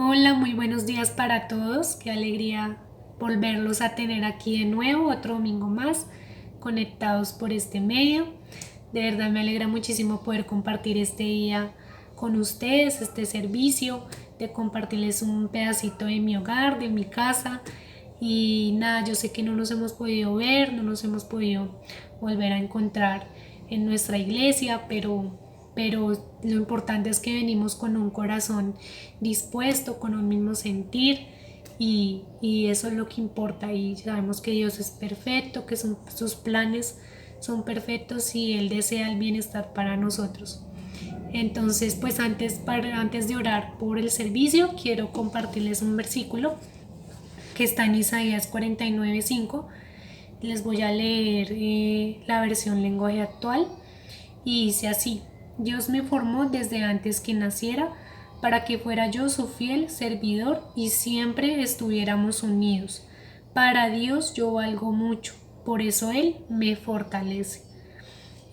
Hola, muy buenos días para todos. Qué alegría volverlos a tener aquí de nuevo, otro domingo más, conectados por este medio. De verdad me alegra muchísimo poder compartir este día con ustedes, este servicio, de compartirles un pedacito de mi hogar, de mi casa. Y nada, yo sé que no nos hemos podido ver, no nos hemos podido volver a encontrar en nuestra iglesia, pero lo importante es que venimos con un corazón dispuesto, con un mismo sentir y eso es lo que importa y sabemos que Dios es perfecto, que sus planes son perfectos y Él desea el bienestar para nosotros. Entonces, pues antes de orar por el servicio, quiero compartirles un versículo que está en Isaías 49:5. Les voy a leer la versión lenguaje actual y dice así: Dios me formó desde antes que naciera para que fuera yo su fiel servidor y siempre estuviéramos unidos. Para Dios yo valgo mucho, por eso Él me fortalece.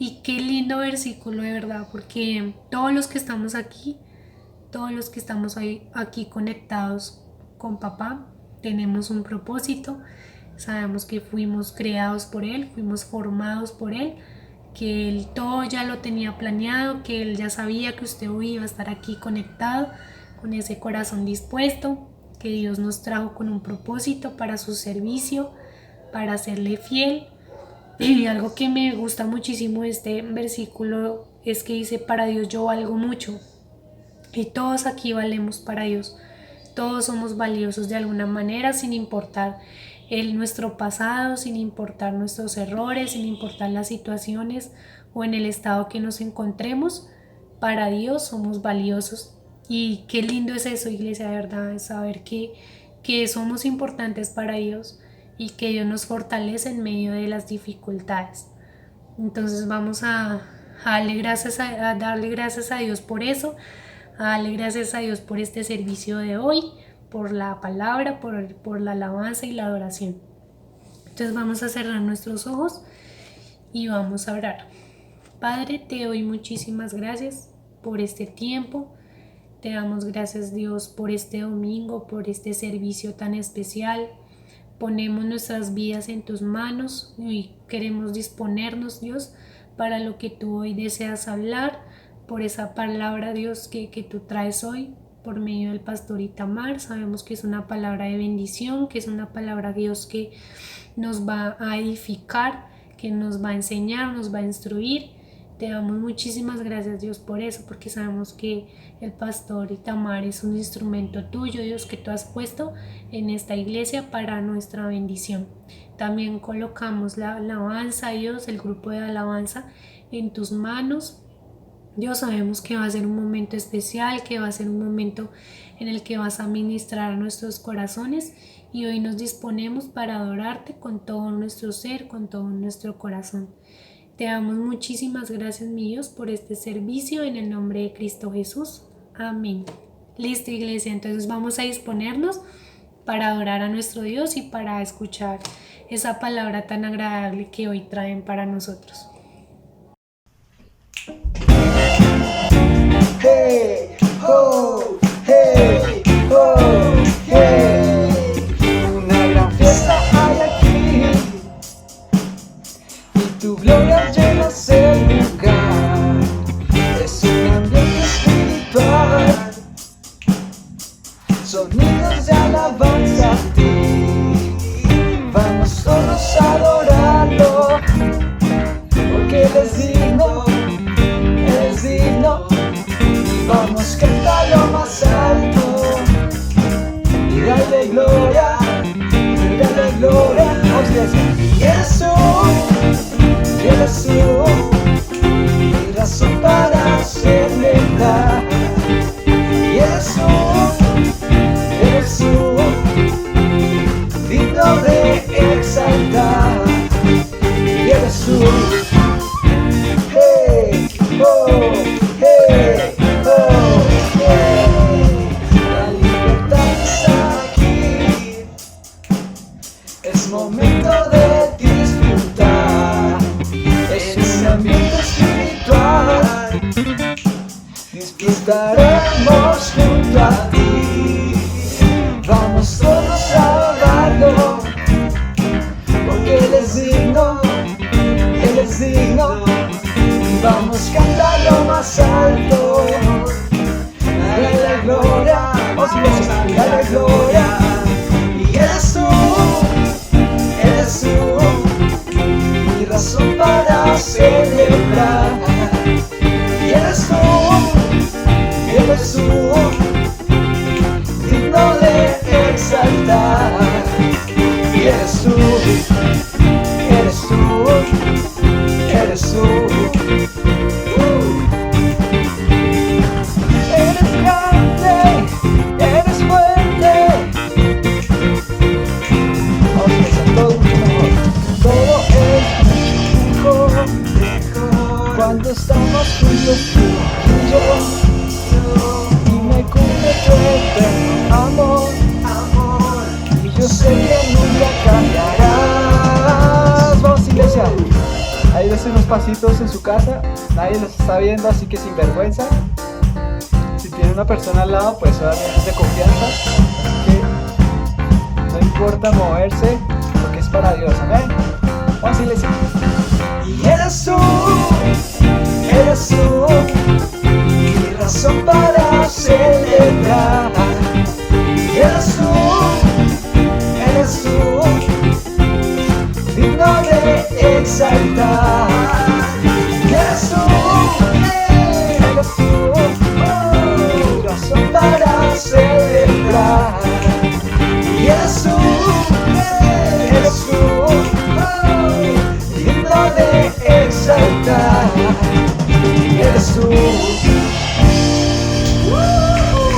Y qué lindo versículo de verdad, porque todos los que estamos aquí, todos los que estamos aquí conectados con papá, tenemos un propósito, sabemos que fuimos creados por Él, fuimos formados por Él, que Él todo ya lo tenía planeado, que Él ya sabía que usted hoy iba a estar aquí conectado, con ese corazón dispuesto, que Dios nos trajo con un propósito para su servicio, para serle fiel. Y algo que me gusta muchísimo de este versículo es que dice: para Dios yo valgo mucho. Y todos aquí valemos para Dios. Todos somos valiosos de alguna manera, sin importar nuestro pasado, sin importar nuestros errores, sin importar las situaciones o en el estado que nos encontremos. Para Dios somos valiosos. Y qué lindo es eso, iglesia, de verdad, es saber que somos importantes para Dios y que Dios nos fortalece en medio de las dificultades. Entonces vamos a darle gracias a Dios por eso, a darle gracias a Dios por este servicio de hoy, por la palabra, por la alabanza y la adoración. Entonces vamos a cerrar nuestros ojos y vamos a orar. Padre, te doy muchísimas gracias por este tiempo. Te damos gracias, Dios, por este domingo, por este servicio tan especial. Ponemos nuestras vidas en tus manos y queremos disponernos, Dios, para lo que tú hoy deseas hablar, por esa palabra, Dios, que tú traes hoy por medio del pastor Itamar. Sabemos que es una palabra de bendición, que es una palabra, Dios, que nos va a edificar, que nos va a enseñar, nos va a instruir. Te damos muchísimas gracias, Dios, por eso, porque sabemos que el pastor Itamar es un instrumento tuyo, Dios, que tú has puesto en esta iglesia para nuestra bendición. También colocamos la alabanza, Dios, el grupo de alabanza en tus manos. Dios, sabemos que va a ser un momento especial, que va a ser un momento en el que vas a ministrar a nuestros corazones y hoy nos disponemos para adorarte con todo nuestro ser, con todo nuestro corazón. Te damos muchísimas gracias, mi Dios, por este servicio en el nombre de Cristo Jesús. Amén. Listo, iglesia, entonces vamos a disponernos para adorar a nuestro Dios y para escuchar esa palabra tan agradable que hoy traen para nosotros. Hey, ho, hey, ho, hey. Una gran fiesta hay aquí y tu gloria llena el lugar. Es un ambiente espiritual, sonidos de alabanza a ti. Vamos todos a adorarlo, porque Él es digno, Él es digno. Vamos, canta lo más alto y dale gloria, vamos a decir: Jesús, Jesús, mi razón para celebrar. Jesús, Jesús, digno de exaltar. Jesús, hey, oh, hey. La libertad está aquí, es momento de disfrutar ese ambiente espiritual. Disfrutaremos junto a ti. iglesia, dale gloria. Y eres tú, mi razón para celebrar. Y eres tú, digno de exaltar. Y eres tú, eres tú, eres tú. Eres grande, eres fuerte. Vamos a empezar todo mucho mejor. Todo es mejor cuando estamos juntos tú y yo. Y me cubre tu eterno amor. Y yo sé que nunca cambiarás. Vamos, iglesia. Ahí des unos pasitos en su casa. Nadie los está viendo, así que sin vergüenza. Si tiene una persona al lado, pues obviamente es de confianza. Que no importa moverse, porque es para Dios. Amén. Vamos, iglesia. Y eres tú, mi razón para celebrar. Y eres tú, digno de exaltar. Y eres tú, mi razón para celebrar. Y eres tú, digno de exaltar. Eres tú.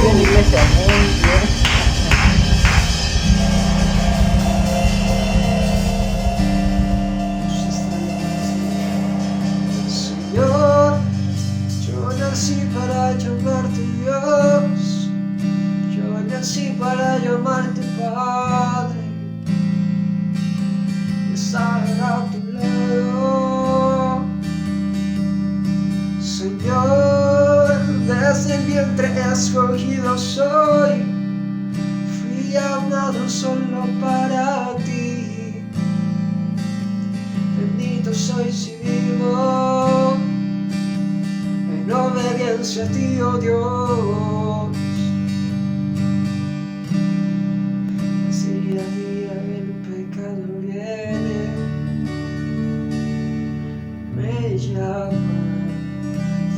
Bien, iglesia, muy bien. Señor, yo nací para llamarte Dios. Yo nací para llamarte Padre. Estar a tu lado. Señor, desde el vientre escogido soy. Fui llamado solo para ti. Bendito soy si vivo en obediencia a ti, oh Dios. Día a día el pecado viene, me llama.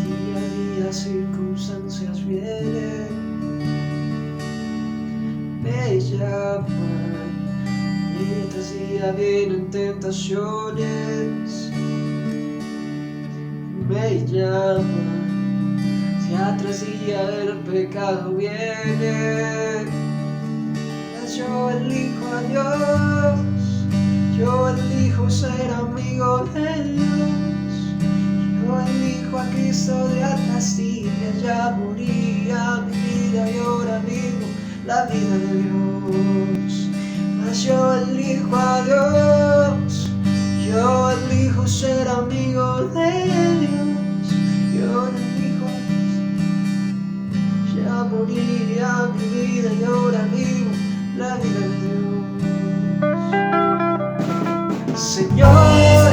Día a día circunstancias vienen, me llaman. Día tras día vienen tentaciones, me llaman. Día tras día el pecado viene. Yo elijo a Dios, yo elijo ser amigo de Dios. Yo elijo a Cristo de Atastillas, ya moría mi vida y ahora vivo la vida de Dios. Mas yo elijo a Dios, yo elijo ser amigo de Dios. Yo elijo a Dios, ya moría mi vida y ahora vivo la vida de Dios. Señor,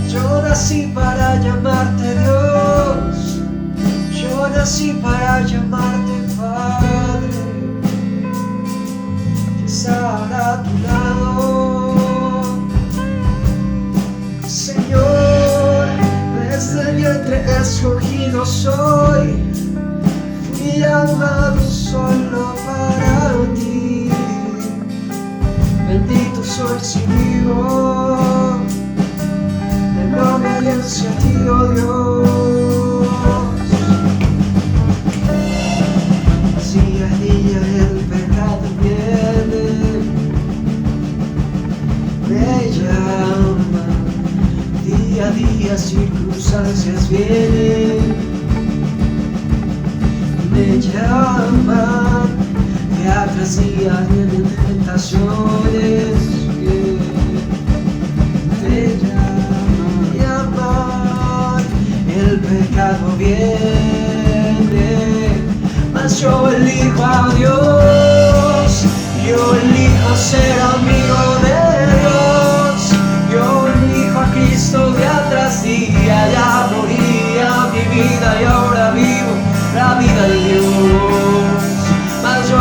yo nací para llamarte Dios. Yo nací para llamarte Padre. Estar a tu lado. Señor, desde el vientre escogido soy. Fui llamado solo para ti. Bendito soy si vivo en obediencia a ti, oh Dios. Día a día el pecado viene, me llama. Día a día circunstancias vienen, me llaman. Día tras día vienen tentaciones que te llaman. El pecado viene, mas yo elijo a Dios. Yo elijo ser amigo de Dios. Yo elijo a Cristo día tras día. Ya moría mi vida y ahora vivo la vida de Dios. Mas yo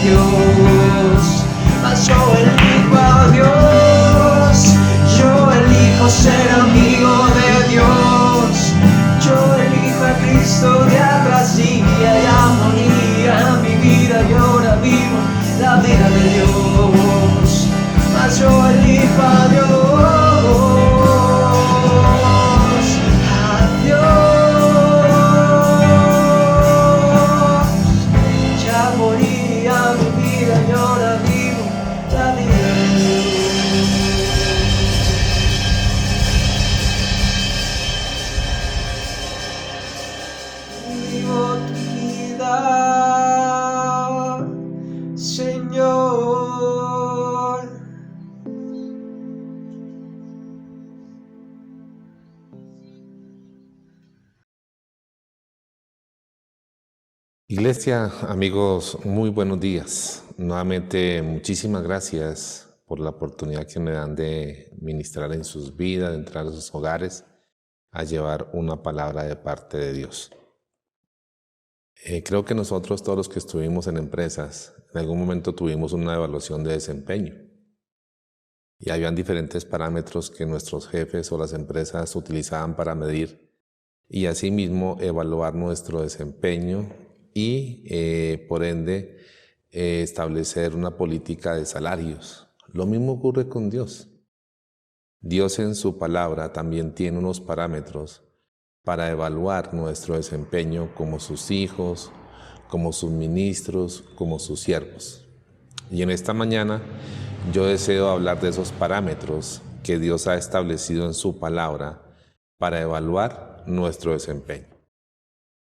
Dios. Mas yo elijo a Dios, yo elijo ser amigo de Dios. Yo elijo a Cristo de atrás día y amonía. Mi vida y ahora vivo la vida de Dios. Mas yo elijo a Dios. Iglesia, amigos, muy buenos días. Nuevamente, muchísimas gracias por la oportunidad que me dan de ministrar en sus vidas, de entrar a sus hogares, a llevar una palabra de parte de Dios. Creo que nosotros, todos los que estuvimos en empresas, en algún momento tuvimos una evaluación de desempeño. Y habían diferentes parámetros que nuestros jefes o las empresas utilizaban para medir y asimismo evaluar nuestro desempeño y por ende establecer una política de salarios. Lo mismo ocurre con Dios. Dios en su palabra también tiene unos parámetros para evaluar nuestro desempeño como sus hijos, como sus ministros, como sus siervos. Y en esta mañana yo deseo hablar de esos parámetros que Dios ha establecido en su palabra para evaluar nuestro desempeño.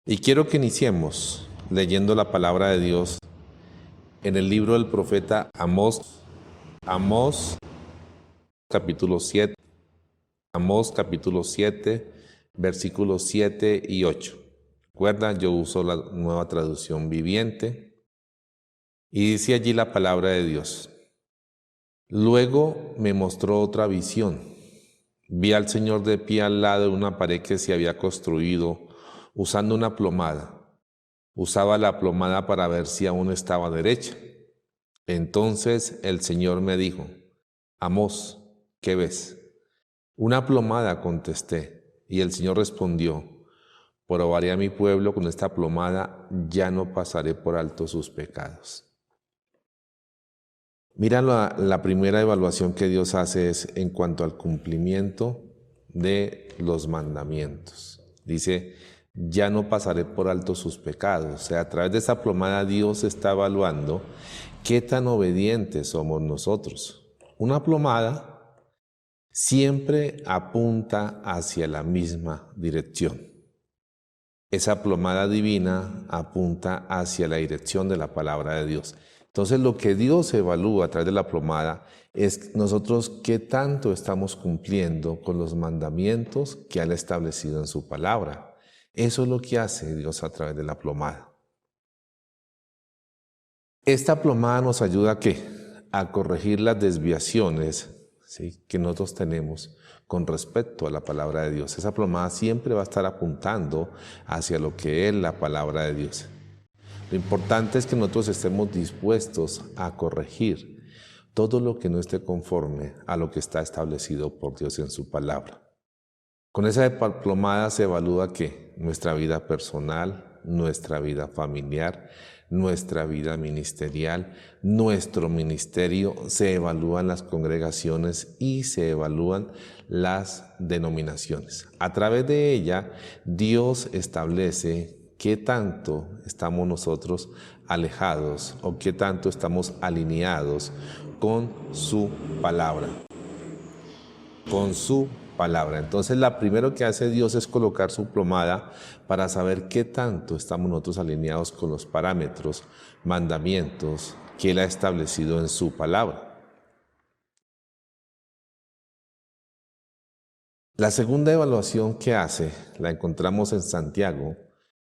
Y quiero que iniciemos leyendo la palabra de Dios en el libro del profeta Amós, capítulo 7, versículos 7 y 8. Recuerda, yo uso la Nueva Traducción Viviente y dice allí la palabra de Dios. Luego me mostró otra visión. Vi al Señor de pie al lado de una pared que se había construido usando una plomada. Usaba la plomada para ver si aún estaba derecha. Entonces el Señor me dijo, Amós, ¿qué ves? Una plomada, contesté, y el Señor respondió, probaré a mi pueblo con esta plomada, ya no pasaré por alto sus pecados. Mira, la primera evaluación que Dios hace es en cuanto al cumplimiento de los mandamientos. Dice, ya no pasaré por alto sus pecados. O sea, a través de esa plomada Dios está evaluando qué tan obedientes somos nosotros. Una plomada siempre apunta hacia la misma dirección. Esa plomada divina apunta hacia la dirección de la palabra de Dios. Entonces lo que Dios evalúa a través de la plomada es nosotros qué tanto estamos cumpliendo con los mandamientos que Él ha establecido en su palabra. Eso es lo que hace Dios a través de la plomada. Esta plomada nos ayuda ¿a qué? A corregir las desviaciones, ¿sí?, que nosotros tenemos con respecto a la palabra de Dios. Esa plomada siempre va a estar apuntando hacia lo que es la palabra de Dios. Lo importante es que nosotros estemos dispuestos a corregir todo lo que no esté conforme a lo que está establecido por Dios en su palabra. Con esa plomada se evalúa ¿qué? Nuestra vida personal, nuestra vida familiar, nuestra vida ministerial, nuestro ministerio, se evalúan las congregaciones y se evalúan las denominaciones. A través de ella, Dios establece qué tanto estamos nosotros alejados o qué tanto estamos alineados con su palabra. Con su palabra. Entonces, lo primero que hace Dios es colocar su plomada para saber qué tanto estamos nosotros alineados con los parámetros, mandamientos que Él ha establecido en su palabra. La segunda evaluación que hace la encontramos en Santiago,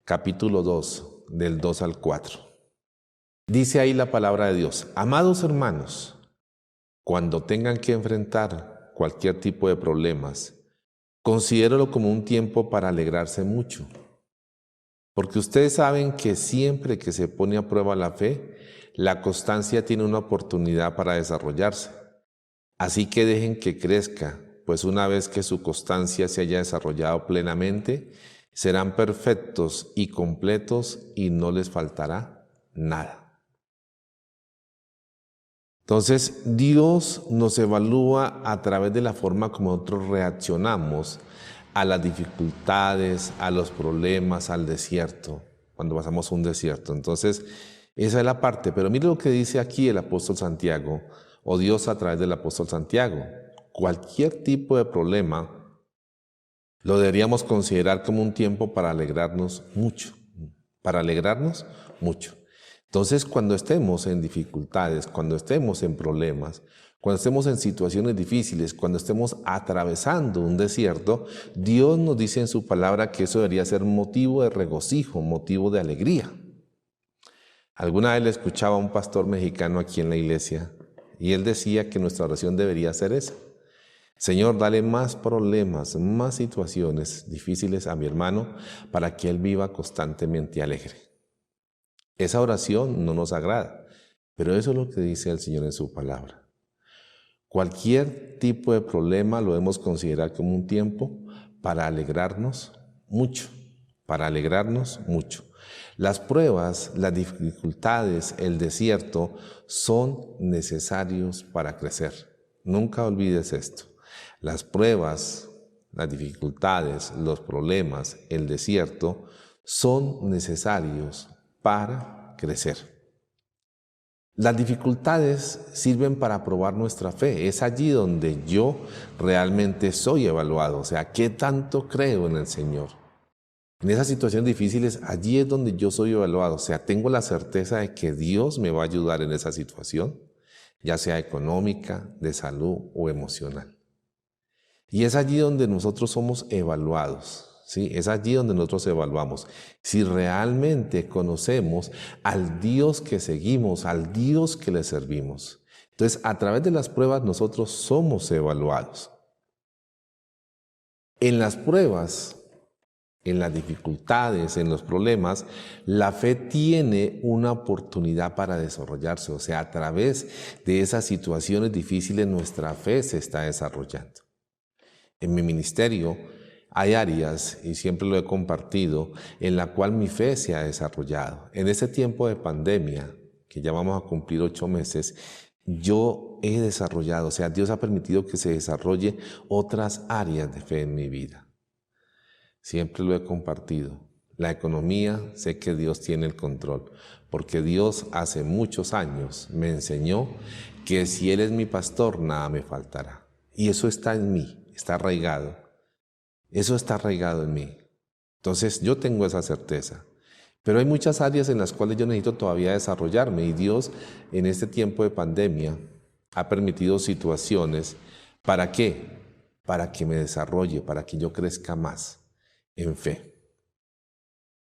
capítulo 2, del 2 al 4. Dice ahí la palabra de Dios: amados hermanos, cuando tengan que enfrentar cualquier tipo de problemas, considéralo como un tiempo para alegrarse mucho. Porque ustedes saben que siempre que se pone a prueba la fe, la constancia tiene una oportunidad para desarrollarse. Así que dejen que crezca, pues una vez que su constancia se haya desarrollado plenamente, serán perfectos y completos y no les faltará nada. Entonces, Dios nos evalúa a través de la forma como nosotros reaccionamos a las dificultades, a los problemas, al desierto, cuando pasamos un desierto. Entonces, esa es la parte. Pero mire lo que dice aquí el apóstol Santiago, o Dios a través del apóstol Santiago. Cualquier tipo de problema lo deberíamos considerar como un tiempo para alegrarnos mucho. Para alegrarnos mucho. Entonces, cuando estemos en dificultades, cuando estemos en problemas, cuando estemos en situaciones difíciles, cuando estemos atravesando un desierto, Dios nos dice en su palabra que eso debería ser motivo de regocijo, motivo de alegría. Alguna vez le escuchaba a un pastor mexicano aquí en la iglesia y él decía que nuestra oración debería ser esa. Señor, dale más problemas, más situaciones difíciles a mi hermano para que él viva constantemente alegre. Esa oración no nos agrada, pero eso es lo que dice el Señor en su palabra. Cualquier tipo de problema lo debemos considerar como un tiempo para alegrarnos mucho, para alegrarnos mucho. Las pruebas, las dificultades, el desierto son necesarios para crecer. Nunca olvides esto. Las pruebas, las dificultades, los problemas, el desierto son necesarios para crecer. Las dificultades sirven para probar nuestra fe. Es allí donde yo realmente soy evaluado. O sea, ¿qué tanto creo en el Señor? En esas situaciones difíciles, allí es donde yo soy evaluado. O sea, tengo la certeza de que Dios me va a ayudar en esa situación, ya sea económica, de salud o emocional. Y es allí donde nosotros somos evaluados. ¿Sí? Es allí donde nosotros evaluamos si realmente conocemos al Dios que seguimos, al Dios que le servimos. Entonces, a través de las pruebas nosotros somos evaluados. En las pruebas, en las dificultades, en los problemas, la fe tiene una oportunidad para desarrollarse. O sea, a través de esas situaciones difíciles nuestra fe se está desarrollando. En mi ministerio hay áreas, y siempre lo he compartido, en la cual mi fe se ha desarrollado. En ese tiempo de pandemia, que ya vamos a cumplir 8 meses, yo he desarrollado, o sea, Dios ha permitido que se desarrolle otras áreas de fe en mi vida. Siempre lo he compartido. La economía, sé que Dios tiene el control, porque Dios hace muchos años me enseñó que si Él es mi pastor, nada me faltará. Y eso está en mí, está arraigado. Eso está arraigado en mí. Entonces yo tengo esa certeza. Pero hay muchas áreas en las cuales yo necesito todavía desarrollarme y Dios en este tiempo de pandemia ha permitido situaciones. ¿Para qué? Para que me desarrolle, para que yo crezca más en fe.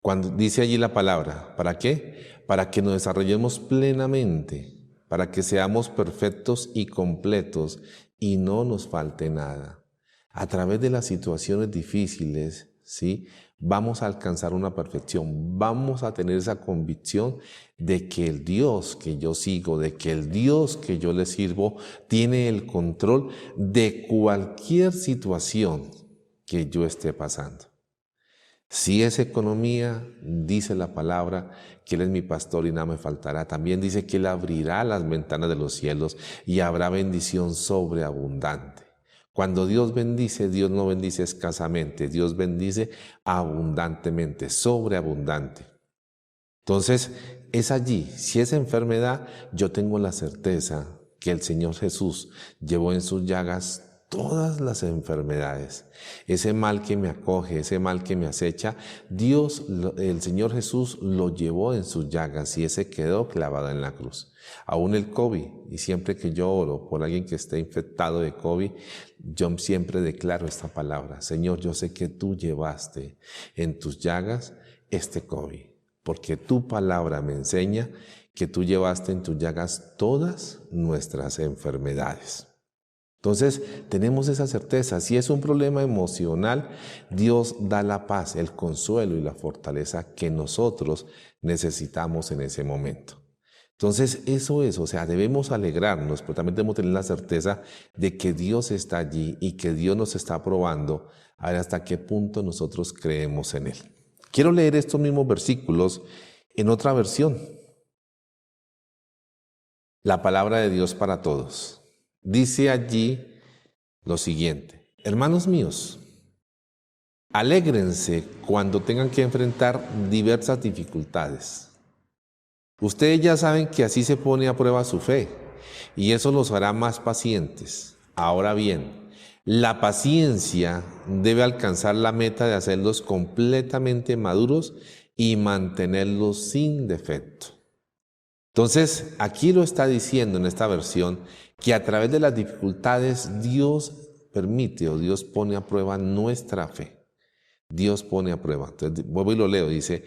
Cuando dice allí la palabra, ¿para qué? Para que nos desarrollemos plenamente, para que seamos perfectos y completos y no nos falte nada. A través de las situaciones difíciles, ¿sí? Vamos a alcanzar una perfección, vamos a tener esa convicción de que el Dios que yo sigo, de que el Dios que yo le sirvo, tiene el control de cualquier situación que yo esté pasando. Si es economía, dice la palabra que Él es mi pastor y nada me faltará. También dice que Él abrirá las ventanas de los cielos y habrá bendición sobreabundante. Cuando Dios bendice, Dios no bendice escasamente, Dios bendice abundantemente, sobreabundante. Entonces, es allí, si es enfermedad, yo tengo la certeza que el Señor Jesús llevó en sus llagas todas las enfermedades. Ese mal que me acoge, ese mal que me acecha, Dios, el Señor Jesús lo llevó en sus llagas y ese quedó clavado en la cruz. Aún el COVID, y siempre que yo oro por alguien que esté infectado de COVID, yo siempre declaro esta palabra: Señor, yo sé que tú llevaste en tus llagas este COVID, porque tu palabra me enseña que tú llevaste en tus llagas todas nuestras enfermedades. Entonces, tenemos esa certeza. Si es un problema emocional, Dios da la paz, el consuelo y la fortaleza que nosotros necesitamos en ese momento. Entonces, eso es, o sea, debemos alegrarnos, pero también debemos tener la certeza de que Dios está allí y que Dios nos está probando a ver hasta qué punto nosotros creemos en Él. Quiero leer estos mismos versículos en otra versión. La palabra de Dios para todos. Dice allí lo siguiente: hermanos míos, alégrense cuando tengan que enfrentar diversas dificultades. Ustedes ya saben que así se pone a prueba su fe, y eso los hará más pacientes. Ahora bien, la paciencia debe alcanzar la meta de hacerlos completamente maduros y mantenerlos sin defecto. Entonces, aquí lo está diciendo en esta versión, que a través de las dificultades Dios permite o Dios pone a prueba nuestra fe. Dios pone a prueba. Entonces, vuelvo y lo leo, dice: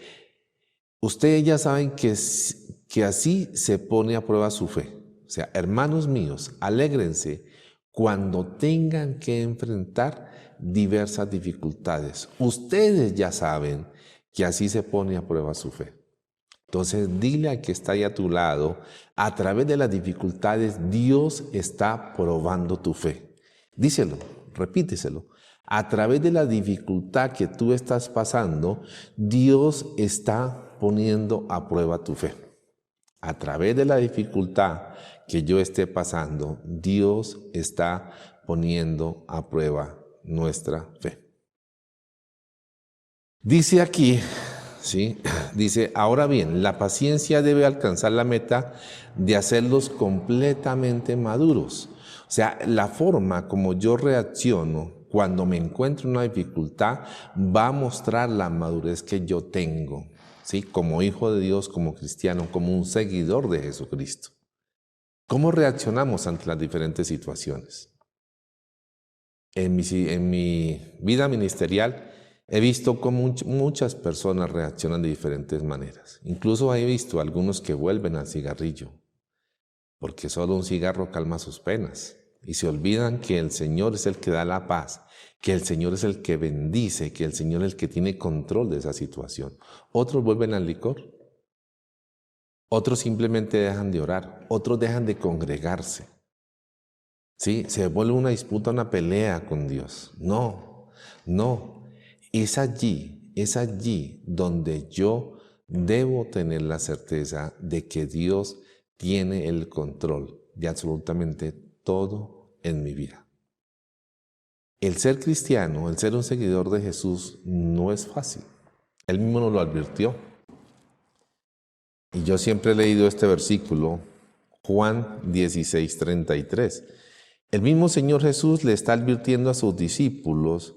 ustedes ya saben que así se pone a prueba su fe. O sea, hermanos míos, alégrense cuando tengan que enfrentar diversas dificultades. Ustedes ya saben que así se pone a prueba su fe. Entonces, dile al que está ahí a tu lado, a través de las dificultades, Dios está probando tu fe. Díselo, repíteselo. A través de la dificultad que tú estás pasando, Dios está poniendo a prueba tu fe. A través de la dificultad que yo esté pasando, Dios está poniendo a prueba nuestra fe. Dice aquí, ¿sí? Dice: ahora bien, la paciencia debe alcanzar la meta de hacerlos completamente maduros. O sea, la forma como yo reacciono cuando me encuentro en una dificultad va a mostrar la madurez que yo tengo, ¿sí? Como hijo de Dios, como cristiano, como un seguidor de Jesucristo. ¿Cómo reaccionamos ante las diferentes situaciones? En mi vida ministerial he visto cómo muchas personas reaccionan de diferentes maneras. Incluso he visto algunos que vuelven al cigarrillo, porque solo un cigarro calma sus penas. Y se olvidan que el Señor es el que da la paz, que el Señor es el que bendice, que el Señor es el que tiene control de esa situación. Otros vuelven al licor. Otros simplemente dejan de orar. Otros dejan de congregarse. ¿Sí? Se vuelve una disputa, una pelea con Dios. No, no. Es allí donde yo debo tener la certeza de que Dios tiene el control de absolutamente todo en mi vida. El ser cristiano, el ser un seguidor de Jesús, no es fácil. Él mismo nos lo advirtió. Y yo siempre he leído este versículo, Juan 16:33. El mismo Señor Jesús le está advirtiendo a sus discípulos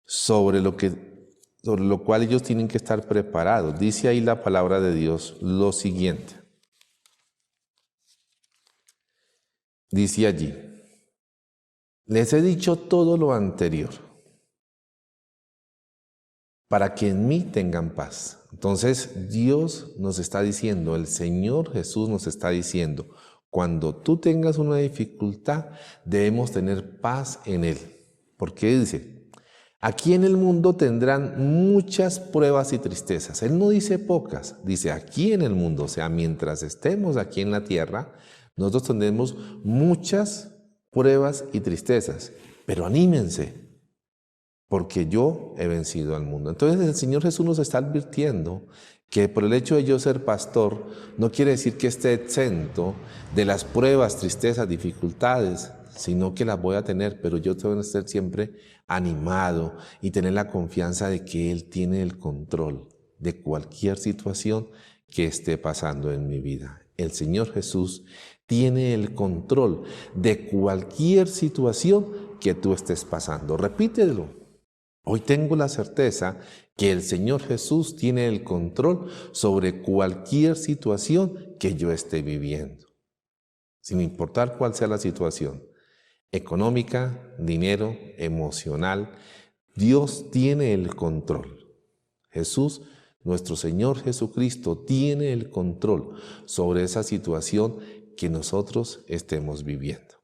sobre lo cual ellos tienen que estar preparados. Dice ahí la palabra de Dios lo siguiente. Dice allí: les he dicho todo lo anterior, para que en mí tengan paz. Entonces Dios nos está diciendo, el Señor Jesús nos está diciendo, cuando tú tengas una dificultad, debemos tener paz en Él. Porque dice: aquí en el mundo tendrán muchas pruebas y tristezas. Él no dice pocas, dice aquí en el mundo. O sea, mientras estemos aquí en la tierra, nosotros tendremos muchas pruebas y tristezas. Pero anímense, porque yo he vencido al mundo. Entonces el Señor Jesús nos está advirtiendo que por el hecho de yo ser pastor, no quiere decir que esté exento de las pruebas, tristezas, dificultades, sino que las voy a tener, pero yo tengo que estar siempre animado y tener la confianza de que Él tiene el control de cualquier situación que esté pasando en mi vida. El Señor Jesús tiene el control de cualquier situación que tú estés pasando. Repítelo. Hoy tengo la certeza que el Señor Jesús tiene el control sobre cualquier situación que yo esté viviendo, sin importar cuál sea la situación. Económica, dinero, emocional, Dios tiene el control. Jesús, nuestro Señor Jesucristo, tiene el control sobre esa situación que nosotros estemos viviendo.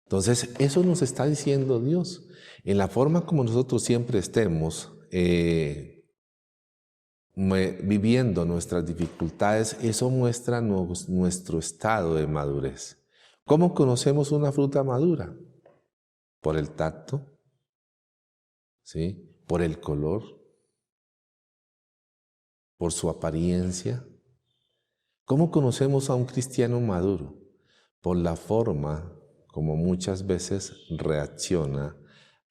Entonces, eso nos está diciendo Dios. En la forma como nosotros siempre estemos viviendo nuestras dificultades, eso muestra nuestro estado de madurez. ¿Cómo conocemos una fruta madura? Por el tacto, ¿sí? Por el color, por su apariencia. ¿Cómo conocemos a un cristiano maduro? Por la forma como muchas veces reacciona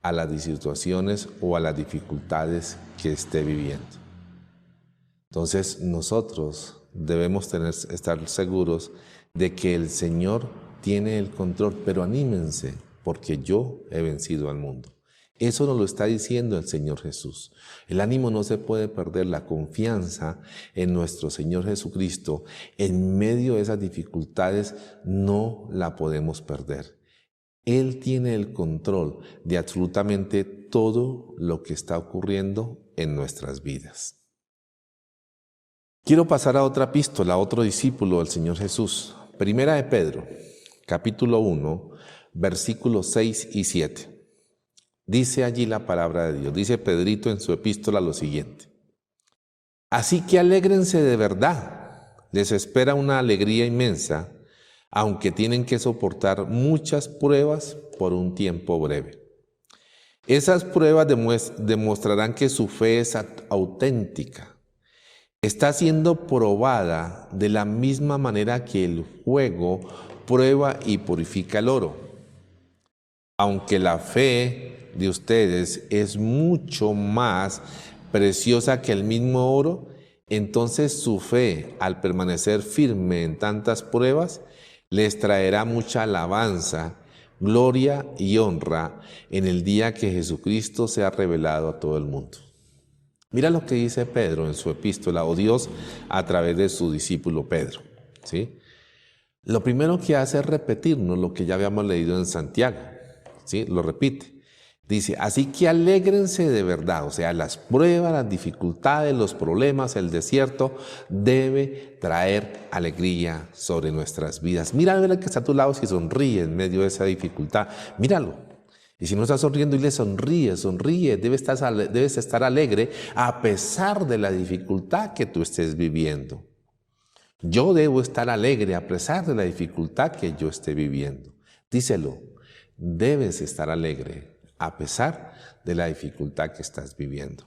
a las situaciones o a las dificultades que esté viviendo. Entonces nosotros debemos estar seguros de que el Señor tiene el control, pero anímense, porque yo he vencido al mundo. Eso nos lo está diciendo el Señor Jesús. El ánimo no se puede perder, la confianza en nuestro Señor Jesucristo en medio de esas dificultades no la podemos perder. Él tiene el control de absolutamente todo lo que está ocurriendo en nuestras vidas. Quiero pasar a otra epístola, a otro discípulo del Señor Jesús. Primera de Pedro, capítulo 1, versículos 6 y 7. Dice allí la palabra de Dios, dice Pedrito en su epístola lo siguiente: así que alégrense de verdad, les espera una alegría inmensa, aunque tienen que soportar muchas pruebas por un tiempo breve. Esas pruebas demostrarán que su fe es auténtica. Está siendo probada de la misma manera que el fuego prueba y purifica el oro. Aunque la fe de ustedes es mucho más preciosa que el mismo oro, entonces su fe, al permanecer firme en tantas pruebas, les traerá mucha alabanza, gloria y honra en el día que Jesucristo sea revelado a todo el mundo. Mira lo que dice Pedro en su epístola, o Dios a través de su discípulo Pedro, ¿sí? Lo primero que hace es repetirnos lo que ya habíamos leído en Santiago, ¿sí? Lo repite. Dice, así que alégrense de verdad, o sea, las pruebas, las dificultades, los problemas, el desierto, debe traer alegría sobre nuestras vidas. Mira al que está a tu lado si sonríe en medio de esa dificultad, míralo. Y si no está sonriendo y le sonríe, debes estar alegre a pesar de la dificultad que tú estés viviendo. Yo debo estar alegre a pesar de la dificultad que yo esté viviendo. Díselo, debes estar alegre a pesar de la dificultad que estás viviendo.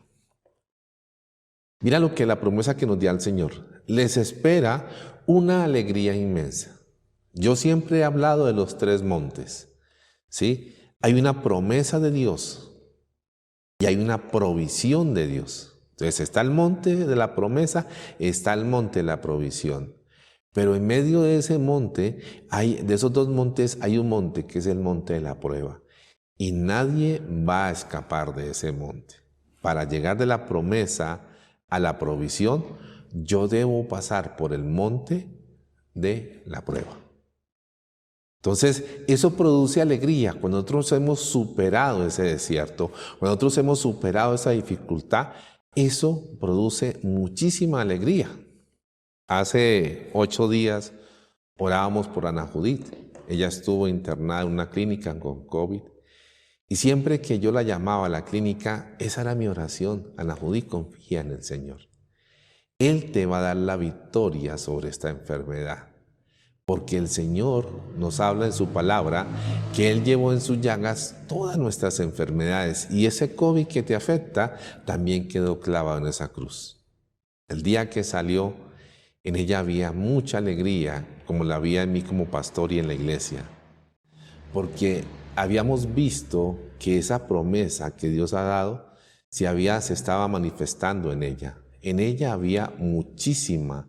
Mira lo que la promesa que nos dio el Señor. Les espera una alegría inmensa. Yo siempre he hablado de los 3 montes, ¿sí? Hay una promesa de Dios y hay una provisión de Dios. Entonces está el monte de la promesa, está el monte de la provisión. Pero en medio de ese monte, de esos 2 montes, hay un monte que es el monte de la prueba. Y nadie va a escapar de ese monte. Para llegar de la promesa a la provisión, yo debo pasar por el monte de la prueba. Entonces, eso produce alegría cuando nosotros hemos superado ese desierto, cuando nosotros hemos superado esa dificultad, eso produce muchísima alegría. Hace 8 días orábamos por Ana Judith. Ella estuvo internada en una clínica con COVID. Y siempre que yo la llamaba a la clínica, esa era mi oración. Ana Judith, confía en el Señor. Él te va a dar la victoria sobre esta enfermedad. Porque el Señor nos habla en su palabra que Él llevó en sus llagas todas nuestras enfermedades. Y ese COVID que te afecta también quedó clavado en esa cruz. El día que salió, en ella había mucha alegría, como la había en mí como pastor y en la iglesia. Porque habíamos visto que esa promesa que Dios ha dado se estaba manifestando en ella. En ella había muchísima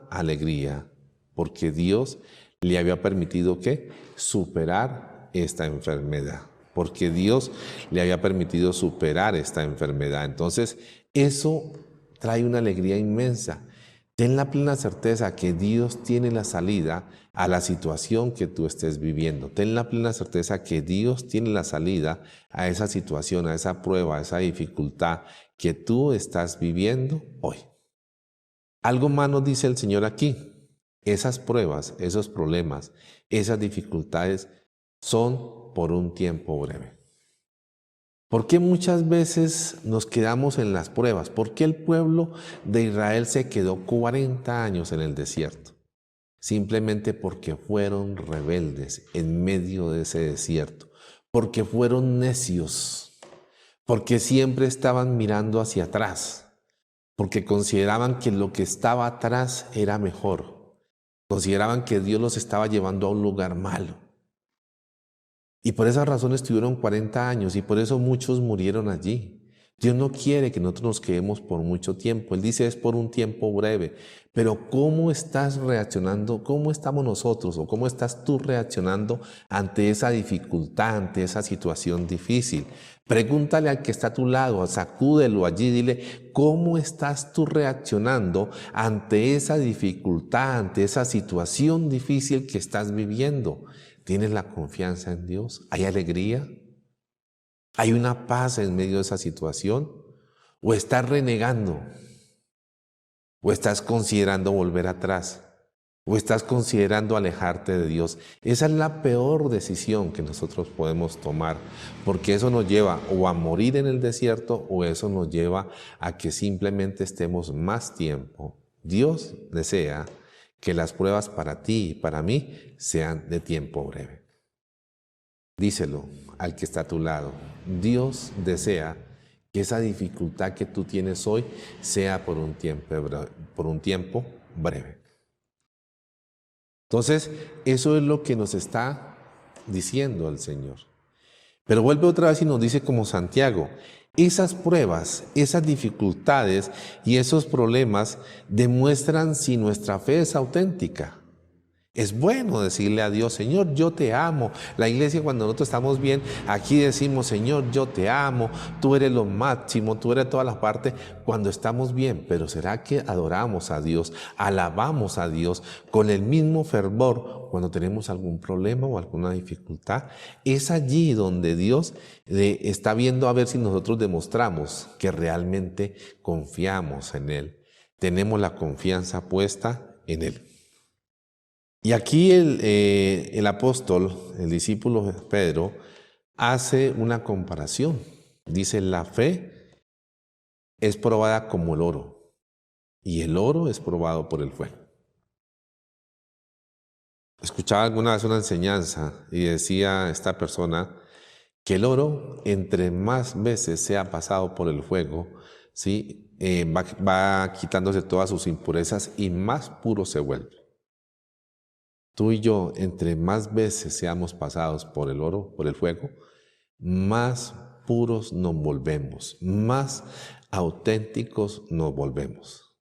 alegría, porque Dios le había permitido ¿qué? Superar esta enfermedad. Porque Dios le había permitido superar esta enfermedad. Entonces, eso trae una alegría inmensa. Ten la plena certeza que Dios tiene la salida a la situación que tú estés viviendo. Ten la plena certeza que Dios tiene la salida a esa situación, a esa prueba, a esa dificultad que tú estás viviendo hoy. Algo más nos dice el Señor aquí. Esas pruebas, esos problemas, esas dificultades son por un tiempo breve. ¿Por qué muchas veces nos quedamos en las pruebas? ¿Por qué el pueblo de Israel se quedó 40 años en el desierto? Simplemente porque fueron rebeldes en medio de ese desierto, porque fueron necios, porque siempre estaban mirando hacia atrás, porque consideraban que lo que estaba atrás era mejor, consideraban que Dios los estaba llevando a un lugar malo. Y por esa razón estuvieron 40 años y por eso muchos murieron allí. Dios no quiere que nosotros nos quedemos por mucho tiempo. Él dice es por un tiempo breve. Pero ¿cómo estás reaccionando? ¿Cómo estamos nosotros o cómo estás tú reaccionando ante esa dificultad, ante esa situación difícil? Pregúntale al que está a tu lado, sacúdelo allí, dile, ¿cómo estás tú reaccionando ante esa dificultad, ante esa situación difícil que estás viviendo? ¿Tienes la confianza en Dios? ¿Hay alegría? ¿Hay una paz en medio de esa situación? ¿O estás renegando? ¿O estás considerando volver atrás? ¿O estás considerando alejarte de Dios? Esa es la peor decisión que nosotros podemos tomar, porque eso nos lleva o a morir en el desierto o eso nos lleva a que simplemente estemos más tiempo. Dios desea que las pruebas para ti y para mí sean de tiempo breve. Díselo al que está a tu lado. Dios desea que esa dificultad que tú tienes hoy sea por un tiempo breve. Entonces, eso es lo que nos está diciendo el Señor. Pero vuelve otra vez y nos dice como Santiago, esas pruebas, esas dificultades y esos problemas demuestran si nuestra fe es auténtica. Es bueno decirle a Dios, Señor, yo te amo. La iglesia, cuando nosotros estamos bien, aquí decimos, Señor, yo te amo, tú eres lo máximo, tú eres toda la parte, cuando estamos bien. Pero ¿será que adoramos a Dios, alabamos a Dios con el mismo fervor cuando tenemos algún problema o alguna dificultad? Es allí donde Dios está viendo a ver si nosotros demostramos que realmente confiamos en Él. Tenemos la confianza puesta en Él. Y aquí el apóstol, el discípulo Pedro, hace una comparación. Dice, la fe es probada como el oro, y el oro es probado por el fuego. Escuchaba alguna vez una enseñanza y decía esta persona que el oro, entre más veces sea pasado por el fuego, ¿sí? va quitándose todas sus impurezas y más puro se vuelve. Tú y yo, entre más veces seamos pasados por el oro, por el fuego, más puros nos volvemos, más auténticos nos volvemos.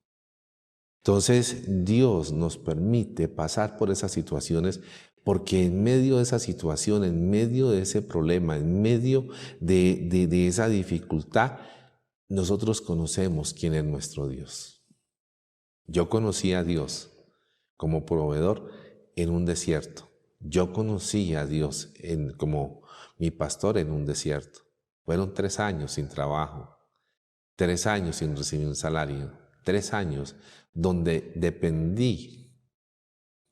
Entonces, Dios nos permite pasar por esas situaciones porque en medio de esa situación, en medio de ese problema, en medio de esa dificultad, nosotros conocemos quién es nuestro Dios. Yo conocí a Dios como proveedor en un desierto. Yo conocí a Dios como mi pastor en un desierto. Fueron 3 años sin trabajo, 3 años sin recibir un salario, 3 años donde dependí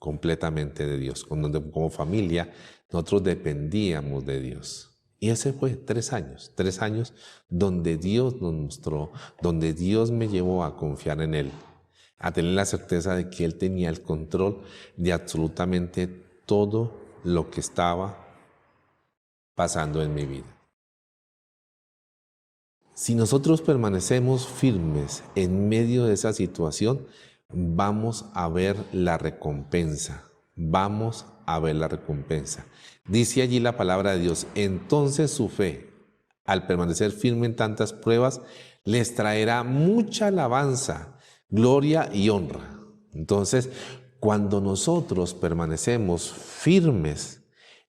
completamente de Dios. Como familia, nosotros dependíamos de Dios. Y ese fue 3 años donde Dios nos mostró, donde Dios me llevó a confiar en Él, a tener la certeza de que Él tenía el control de absolutamente todo lo que estaba pasando en mi vida. Si nosotros permanecemos firmes en medio de esa situación, vamos a ver la recompensa. Vamos a ver la recompensa. Dice allí la palabra de Dios, entonces su fe, al permanecer firme en tantas pruebas, les traerá mucha alabanza, gloria y honra. Entonces, cuando nosotros permanecemos firmes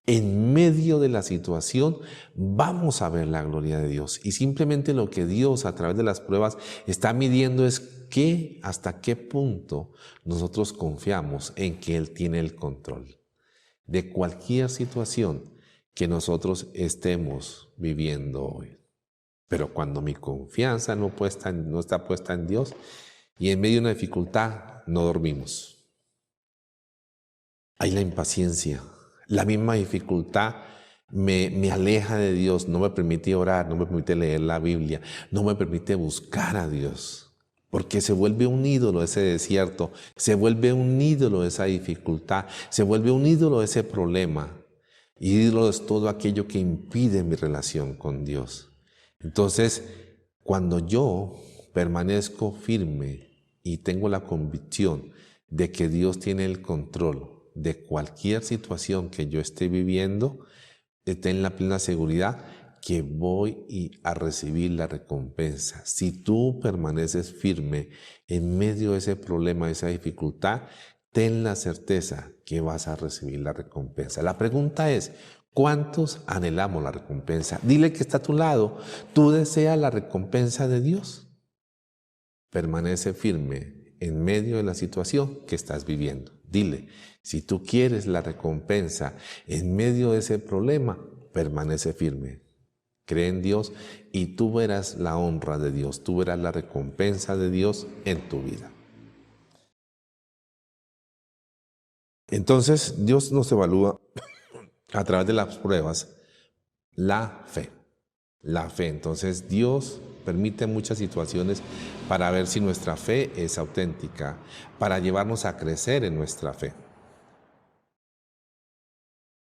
en medio de la situación, vamos a ver la gloria de Dios. Y simplemente lo que Dios a través de las pruebas está midiendo es hasta qué punto nosotros confiamos en que Él tiene el control de cualquier situación que nosotros estemos viviendo hoy. Pero cuando mi confianza no está puesta en Dios y en medio de una dificultad, no dormimos. Hay la impaciencia. La misma dificultad me aleja de Dios, no me permite orar, no me permite leer la Biblia, no me permite buscar a Dios. Porque se vuelve un ídolo ese desierto, se vuelve un ídolo esa dificultad, se vuelve un ídolo ese problema. Y ídolo es todo aquello que impide mi relación con Dios. Entonces, cuando yo permanezco firme y tengo la convicción de que Dios tiene el control de cualquier situación que yo esté viviendo, ten la plena seguridad que voy a recibir la recompensa. Si tú permaneces firme en medio de ese problema, de esa dificultad, ten la certeza que vas a recibir la recompensa. La pregunta es, ¿cuántos anhelamos la recompensa? Dile que está a tu lado, ¿tú deseas la recompensa de Dios? Permanece firme en medio de la situación que estás viviendo. Dile, si tú quieres la recompensa en medio de ese problema, permanece firme. Cree en Dios y tú verás la honra de Dios, tú verás la recompensa de Dios en tu vida. Entonces, Dios nos evalúa a través de las pruebas la fe. La fe. Entonces, Dios permite muchas situaciones para ver si nuestra fe es auténtica, para llevarnos a crecer en nuestra fe.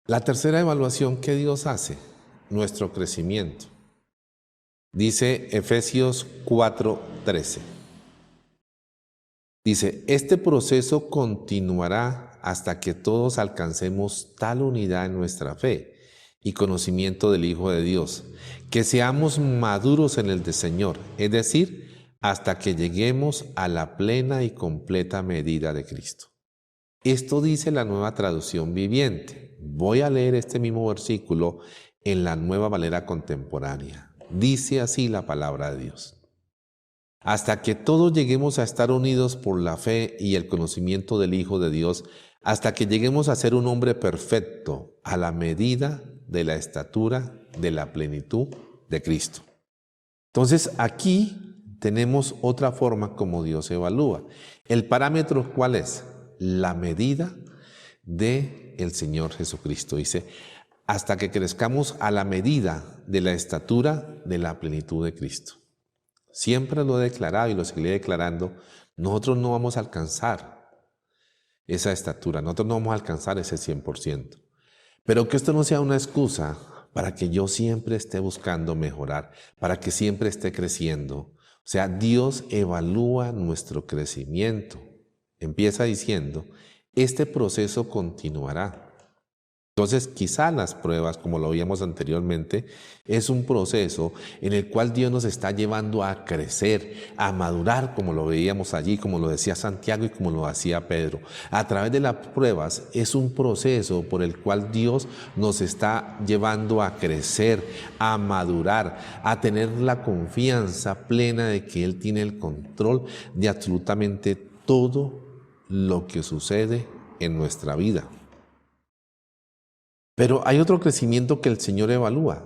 La tercera evaluación que Dios hace, nuestro crecimiento. Dice Efesios 4:13. Dice, este proceso continuará hasta que todos alcancemos tal unidad en nuestra fe y conocimiento del Hijo de Dios, que seamos maduros en el de Señor, es decir, hasta que lleguemos a la plena y completa medida de Cristo. Esto dice la Nueva Traducción Viviente. Voy a leer este mismo versículo en la Nueva Valera Contemporánea. Dice así la palabra de Dios. Hasta que todos lleguemos a estar unidos por la fe y el conocimiento del Hijo de Dios, hasta que lleguemos a ser un hombre perfecto, a la medida de la estatura de la plenitud de Cristo. Entonces aquí tenemos otra forma como Dios evalúa. El parámetro, ¿cuál es? La medida del Señor Jesucristo. Dice, hasta que crezcamos a la medida de la estatura de la plenitud de Cristo. Siempre lo he declarado y lo seguiré declarando, nosotros no vamos a alcanzar esa estatura, nosotros no vamos a alcanzar ese 100%. Pero que esto no sea una excusa para que yo siempre esté buscando mejorar, para que siempre esté creciendo. O sea, Dios evalúa nuestro crecimiento. Empieza diciendo, este proceso continuará. Entonces, quizá las pruebas, como lo veíamos anteriormente, es un proceso en el cual Dios nos está llevando a crecer, a madurar, como lo veíamos allí, como lo decía Santiago y como lo hacía Pedro. A través de las pruebas es un proceso por el cual Dios nos está llevando a crecer, a madurar, a tener la confianza plena de que Él tiene el control de absolutamente todo lo que sucede en nuestra vida. Pero hay otro crecimiento que el Señor evalúa.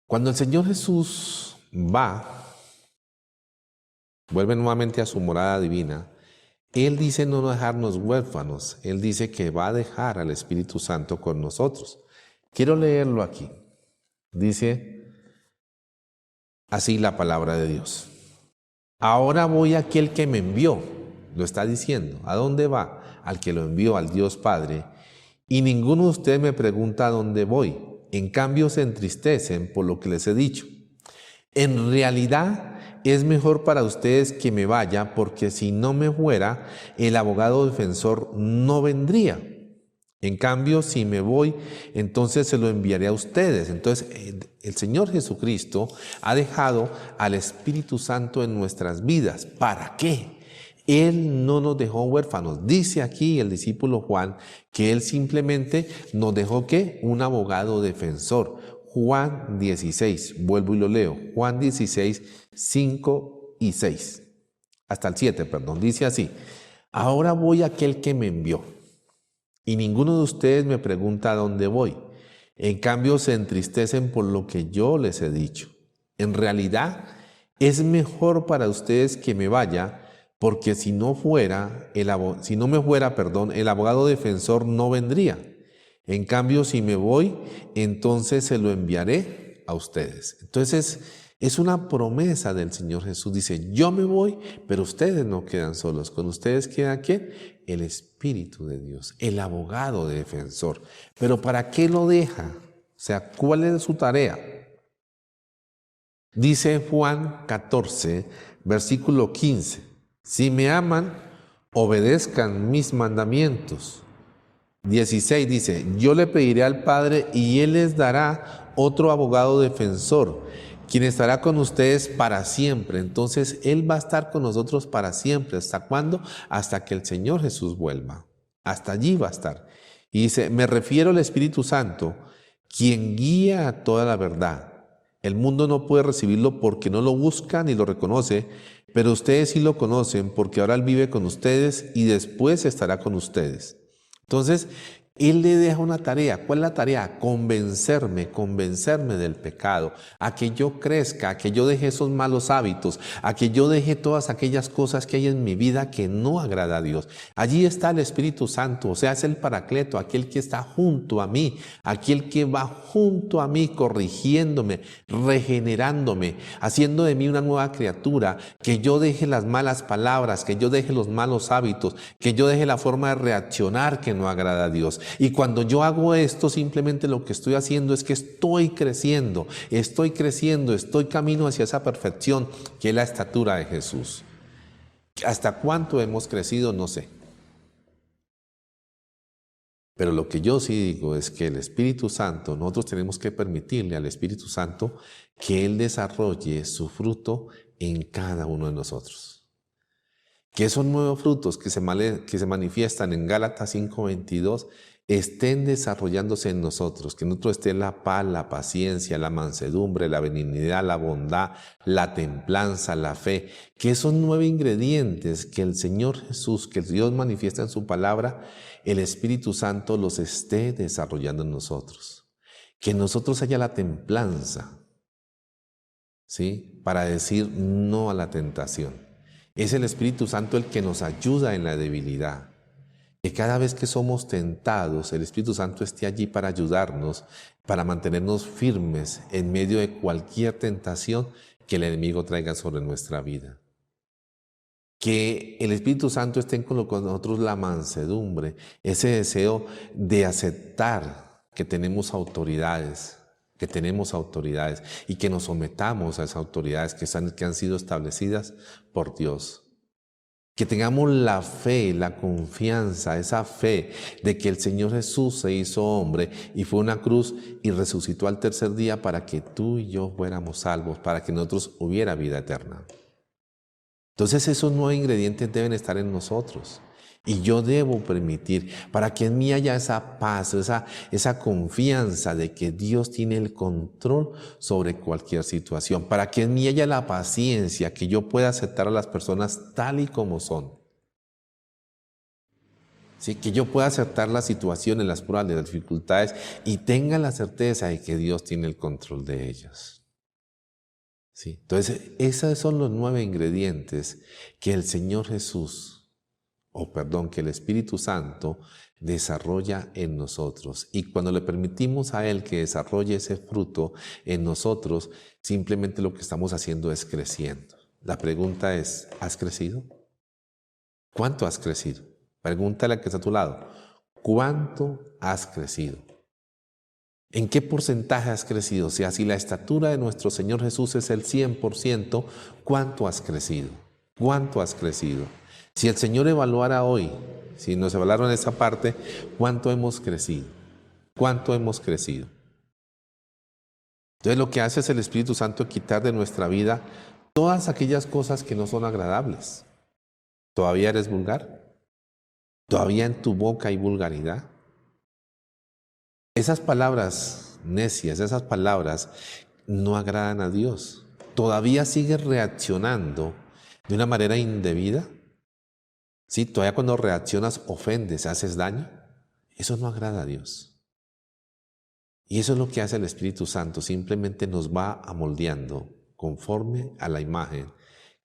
Cuando el Señor Jesús vuelve nuevamente a su morada divina, Él dice no dejarnos huérfanos, Él dice que va a dejar al Espíritu Santo con nosotros. Quiero leerlo aquí. Dice así la palabra de Dios. Ahora voy a aquel que me envió, lo está diciendo. ¿A dónde va? Al que lo envió, al Dios Padre, y ninguno de ustedes me pregunta a dónde voy. En cambio se entristecen por lo que les he dicho. En realidad es mejor para ustedes que me vaya, porque si no me fuera, el abogado defensor no vendría. En cambio, si me voy, entonces se lo enviaré a ustedes. Entonces, el Señor Jesucristo ha dejado al Espíritu Santo en nuestras vidas. ¿Para qué? Él no nos dejó huérfanos. Dice aquí el discípulo Juan que Él simplemente nos dejó ¿qué? Un abogado defensor. Juan 16, vuelvo y lo leo. Juan 16, 5 y 6. Hasta el 7, perdón. Dice así. Ahora voy a aquel que me envió. Y ninguno de ustedes me pregunta a dónde voy. En cambio se entristecen por lo que yo les he dicho. En realidad es mejor para ustedes que me vaya, porque si no me fuera, el abogado defensor no vendría. En cambio, si me voy, entonces se lo enviaré a ustedes. Entonces, es una promesa del Señor Jesús. Dice, yo me voy, pero ustedes no quedan solos. Con ustedes queda ¿quién? El Espíritu de Dios, el abogado defensor. ¿Pero para qué lo deja? O sea, ¿cuál es su tarea? Dice Juan 14, versículo 15. Si me aman, obedezcan mis mandamientos. 16 dice, yo le pediré al Padre y Él les dará otro abogado defensor, quien estará con ustedes para siempre. Entonces Él va a estar con nosotros para siempre. ¿Hasta cuándo? Hasta que el Señor Jesús vuelva. Hasta allí va a estar. Y dice, me refiero al Espíritu Santo, quien guía a toda la verdad. El mundo no puede recibirlo porque no lo busca ni lo reconoce, pero ustedes sí lo conocen porque ahora Él vive con ustedes y después estará con ustedes. Entonces, Él le deja una tarea. ¿Cuál es la tarea? Convencerme del pecado, a que yo crezca, a que yo deje esos malos hábitos, a que yo deje todas aquellas cosas que hay en mi vida que no agrada a Dios. Allí está el Espíritu Santo, o sea, es el Paracleto, aquel que está junto a mí, aquel que va junto a mí corrigiéndome, regenerándome, haciendo de mí una nueva criatura, que yo deje las malas palabras, que yo deje los malos hábitos, que yo deje la forma de reaccionar que no agrada a Dios. Y cuando yo hago esto, simplemente lo que estoy haciendo es que estoy creciendo, estoy camino hacia esa perfección que es la estatura de Jesús. ¿Hasta cuánto hemos crecido? No sé. Pero lo que yo sí digo es que el Espíritu Santo, nosotros tenemos que permitirle al Espíritu Santo que Él desarrolle su fruto en cada uno de nosotros. Que esos nuevos frutos que se manifiestan en Gálatas 5:22 estén desarrollándose en nosotros, que en nosotros esté la paz, la paciencia, la mansedumbre, la benignidad, la bondad, la templanza, la fe, que esos 9 ingredientes que el Señor Jesús, que Dios manifiesta en su palabra, el Espíritu Santo los esté desarrollando en nosotros. Que en nosotros haya la templanza, ¿sí? Para decir no a la tentación. Es el Espíritu Santo el que nos ayuda en la debilidad. Que cada vez que somos tentados, el Espíritu Santo esté allí para ayudarnos, para mantenernos firmes en medio de cualquier tentación que el enemigo traiga sobre nuestra vida. Que el Espíritu Santo esté con nosotros la mansedumbre, ese deseo de aceptar que tenemos autoridades y que nos sometamos a esas autoridades que han sido establecidas por Dios. Que tengamos la fe, la confianza, esa fe de que el Señor Jesús se hizo hombre y fue a una cruz y resucitó al tercer día para que tú y yo fuéramos salvos, para que nosotros hubiera vida eterna. Entonces esos 9 ingredientes deben estar en nosotros. Y yo debo permitir, para que en mí haya esa paz, esa confianza de que Dios tiene el control sobre cualquier situación, para que en mí haya la paciencia, que yo pueda aceptar a las personas tal y como son. ¿Sí? Que yo pueda aceptar las situaciones, las pruebas, las dificultades y tenga la certeza de que Dios tiene el control de ellas. ¿Sí? Entonces, esos son los 9 ingredientes que el Señor Jesús, que el Espíritu Santo desarrolla en nosotros. Y cuando le permitimos a Él que desarrolle ese fruto en nosotros, simplemente lo que estamos haciendo es creciendo. La pregunta es, ¿has crecido? ¿Cuánto has crecido? Pregúntale al que está a tu lado, ¿cuánto has crecido? ¿En qué porcentaje has crecido? O sea, si la estatura de nuestro Señor Jesús es el 100%, ¿cuánto has crecido? ¿Cuánto has crecido? Si el Señor evaluara hoy, si nos evaluaron en esa parte, ¿cuánto hemos crecido? ¿Cuánto hemos crecido? Entonces lo que hace es el Espíritu Santo quitar de nuestra vida todas aquellas cosas que no son agradables. ¿Todavía eres vulgar? ¿Todavía en tu boca hay vulgaridad? Esas palabras necias, esas palabras no agradan a Dios. ¿Todavía sigues reaccionando de una manera indebida? ¿Sí? Todavía cuando reaccionas ofendes, haces daño. Eso no agrada a Dios. Y eso es lo que hace el Espíritu Santo. Simplemente nos va amoldeando conforme a la imagen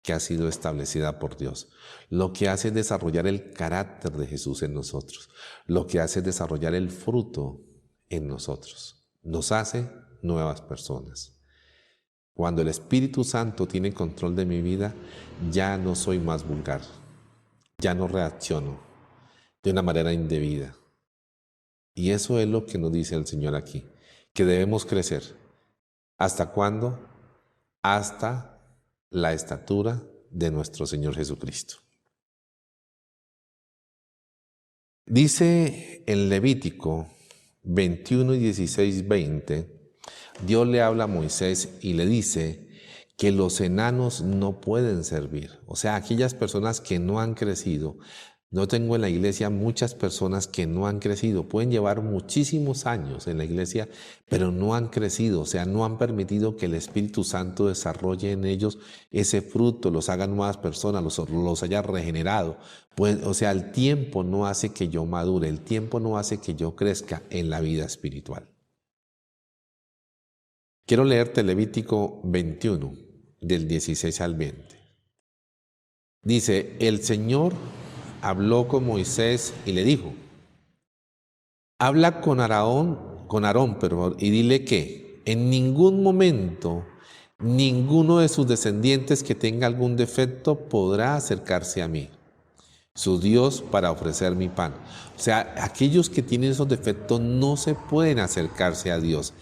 que ha sido establecida por Dios. Lo que hace es desarrollar el carácter de Jesús en nosotros. Lo que hace es desarrollar el fruto en nosotros. Nos hace nuevas personas. Cuando el Espíritu Santo tiene control de mi vida, ya no soy más vulgar. Ya no reacciono de una manera indebida. Y eso es lo que nos dice el Señor aquí, que debemos crecer. ¿Hasta cuándo? Hasta la estatura de nuestro Señor Jesucristo. Dice en Levítico 21 y 16, 20, Dios le habla a Moisés y le dice que los enanos no pueden servir. O sea, aquellas personas que no han crecido. No tengo en la iglesia muchas personas que no han crecido. Pueden llevar muchísimos años en la iglesia, pero no han crecido. O sea, no han permitido que el Espíritu Santo desarrolle en ellos ese fruto, los haga nuevas personas, los haya regenerado. Pues, o sea, el tiempo no hace que yo madure, el tiempo no hace que yo crezca en la vida espiritual. Quiero leerte Levítico 21, del 16 al 20. Dice, el Señor habló con Moisés y le dijo, habla con Aarón, y dile que en ningún momento ninguno de sus descendientes que tenga algún defecto podrá acercarse a mí, su Dios, para ofrecer mi pan. O sea, aquellos que tienen esos defectos no se pueden acercarse a Dios.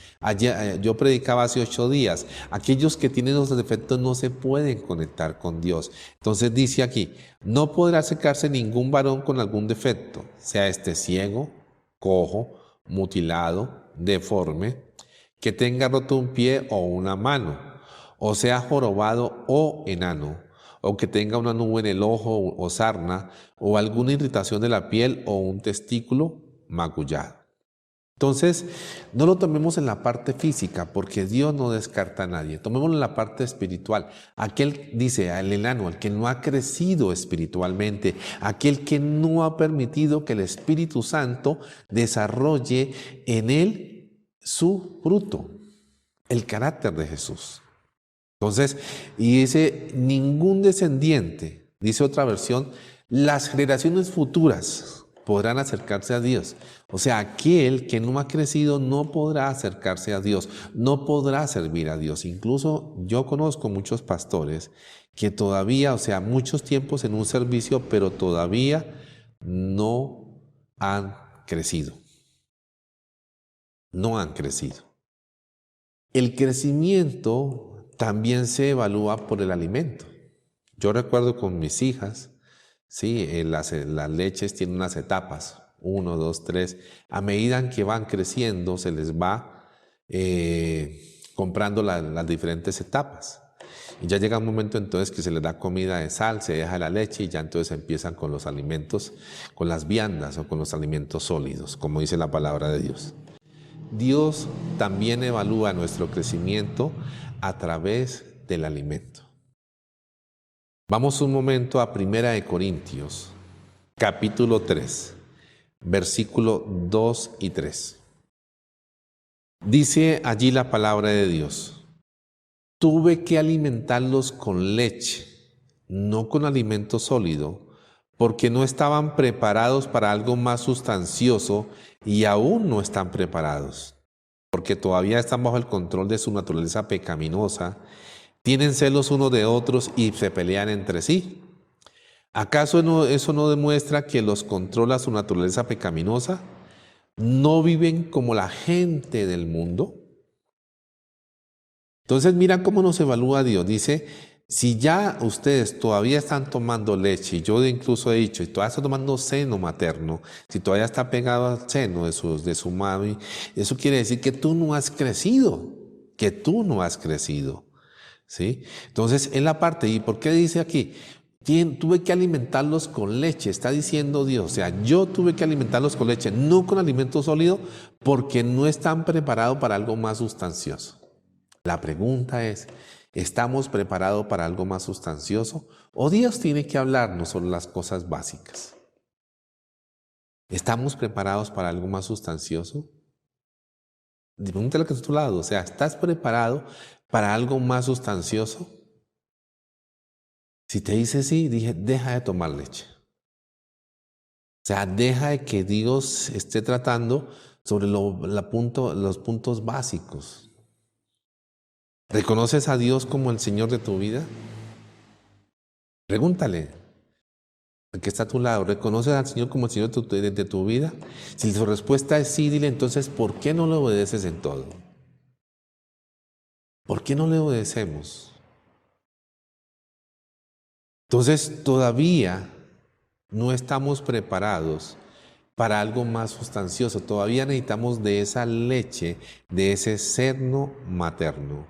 Yo predicaba hace 8 días, aquellos que tienen esos defectos no se pueden conectar con Dios. Entonces dice aquí, no podrá acercarse ningún varón con algún defecto, sea este ciego, cojo, mutilado, deforme, que tenga roto un pie o una mano, o sea jorobado o enano, o que tenga una nube en el ojo o sarna, o alguna irritación de la piel o un testículo magullado. Entonces, no lo tomemos en la parte física, porque Dios no descarta a nadie. Tomémoslo en la parte espiritual. Aquel, dice, al enano, al que no ha crecido espiritualmente, aquel que no ha permitido que el Espíritu Santo desarrolle en él su fruto, el carácter de Jesús. Entonces, y dice, ningún descendiente, dice otra versión, las generaciones futuras podrán acercarse a Dios. O sea, aquel que no ha crecido no podrá acercarse a Dios, no podrá servir a Dios. Incluso yo conozco muchos pastores que todavía, o sea, muchos tiempos en un servicio, pero todavía no han crecido. No han crecido. El crecimiento también se evalúa por el alimento. Yo recuerdo con mis hijas, sí, las leches tienen unas etapas, 1, 2, 3. A medida que van creciendo, se les va comprando las diferentes etapas. Y ya llega un momento entonces que se les da comida de sal, se deja la leche y ya entonces empiezan con los alimentos, con las viandas o con los alimentos sólidos, como dice la palabra de Dios. Dios también evalúa nuestro crecimiento a través del alimento. Vamos un momento a 1 Corintios, capítulo 3, versículo 2 y 3. Dice allí la palabra de Dios, tuve que alimentarlos con leche, no con alimento sólido, porque no estaban preparados para algo más sustancioso y aún no están preparados, porque todavía están bajo el control de su naturaleza pecaminosa, tienen celos unos de otros y se pelean entre sí. ¿Acaso eso no demuestra que los controla su naturaleza pecaminosa? ¿No viven como la gente del mundo? Entonces mira cómo nos evalúa Dios. Dice, si ya ustedes todavía están tomando leche, y yo incluso he dicho, y todavía está tomando seno materno, si todavía está pegado al seno de su mami, eso quiere decir que tú no has crecido, ¿sí? Entonces, en la parte, ¿y por qué dice aquí? Tuve que alimentarlos con leche, está diciendo Dios. O sea, yo tuve que alimentarlos con leche, no con alimento sólido, porque no están preparados para algo más sustancioso. La pregunta es, ¿estamos preparados para algo más sustancioso? ¿O Dios tiene que hablarnos sobre las cosas básicas? ¿Estamos preparados para algo más sustancioso? Pregúntale que está a tu lado, o sea, ¿estás preparado para algo más sustancioso? Si te dice sí, deja de tomar leche. O sea, deja de que Dios esté tratando sobre los puntos básicos. ¿Reconoces a Dios como el Señor de tu vida? Pregúntale, el que está a tu lado, ¿reconoces al Señor como el Señor de tu vida? Si su respuesta es sí, dile entonces, ¿por qué no le obedeces en todo? ¿Por qué no le obedecemos? Entonces todavía no estamos preparados para algo más sustancioso. Todavía necesitamos de esa leche, de ese seno materno.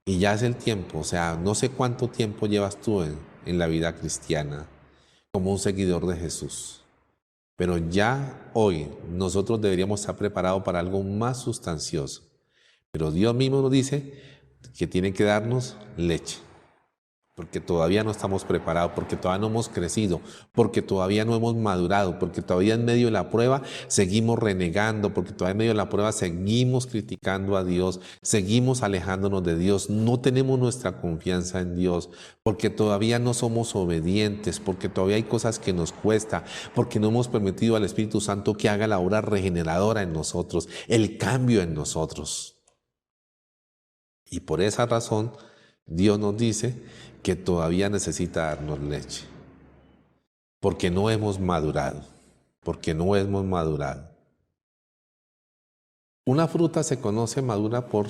Y ya es el tiempo, o sea, no sé cuánto tiempo llevas tú en la vida cristiana como un seguidor de Jesús. Pero ya hoy nosotros deberíamos estar preparados para algo más sustancioso. Pero Dios mismo nos dice que tiene que darnos leche. Porque todavía no estamos preparados, porque todavía no hemos crecido, porque todavía no hemos madurado, porque todavía en medio de la prueba seguimos renegando, porque todavía en medio de la prueba seguimos criticando a Dios, seguimos alejándonos de Dios, no tenemos nuestra confianza en Dios, porque todavía no somos obedientes, porque todavía hay cosas que nos cuesta, porque no hemos permitido al Espíritu Santo que haga la obra regeneradora en nosotros, el cambio en nosotros. Y por esa razón, Dios nos dice que todavía necesita darnos leche, porque no hemos madurado, Una fruta se conoce madura por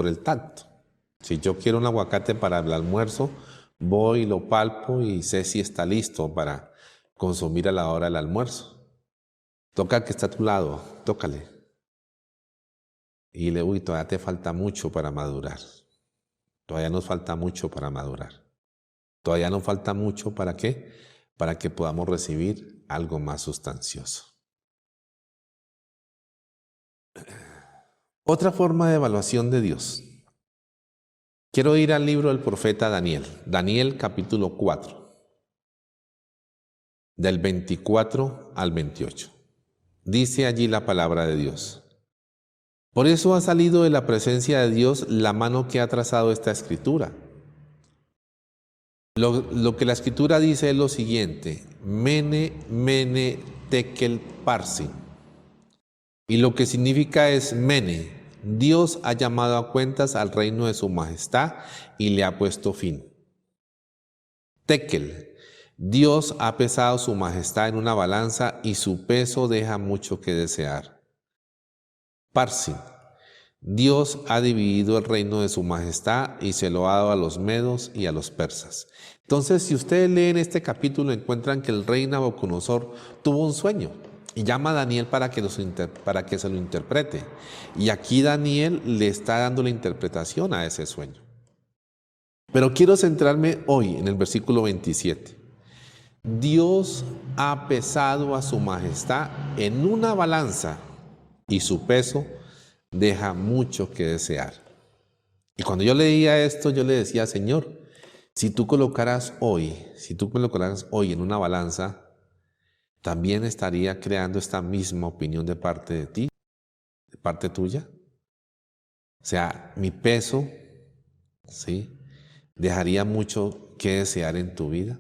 el tacto. Si yo quiero un aguacate para el almuerzo, voy, lo palpo y sé si está listo para consumir a la hora del almuerzo. Toca al que está a tu lado, tócale. Y dile, uy, todavía te falta mucho para madurar. Todavía nos falta mucho para madurar. Todavía nos falta mucho ¿para qué? Para que podamos recibir algo más sustancioso. Otra forma de evaluación de Dios. Quiero ir al libro del profeta Daniel. Daniel capítulo 4. Del 24 al 28. Dice allí la palabra de Dios. Por eso ha salido de la presencia de Dios la mano que ha trazado esta escritura. Lo que la escritura dice es lo siguiente: Mene, Mene, Tekel, Parsin. Y lo que significa es Mene. Dios ha llamado a cuentas al reino de su majestad y le ha puesto fin. Tekel. Dios ha pesado su majestad en una balanza y su peso deja mucho que desear. Parsin. Dios ha dividido el reino de su majestad y se lo ha dado a los medos y a los persas. Entonces, si ustedes leen este capítulo, encuentran que el rey Nabucodonosor tuvo un sueño y llama a Daniel para que se lo interprete. Y aquí Daniel le está dando la interpretación a ese sueño. Pero quiero centrarme hoy en el versículo 27. Dios ha pesado a su majestad en una balanza y su peso deja mucho que desear. Y cuando yo leía esto, yo le decía, Señor, si tú me colocaras hoy en una balanza, también estaría creando esta misma opinión de parte de ti, de parte tuya. O sea, mi peso, ¿sí?, dejaría mucho que desear en tu vida,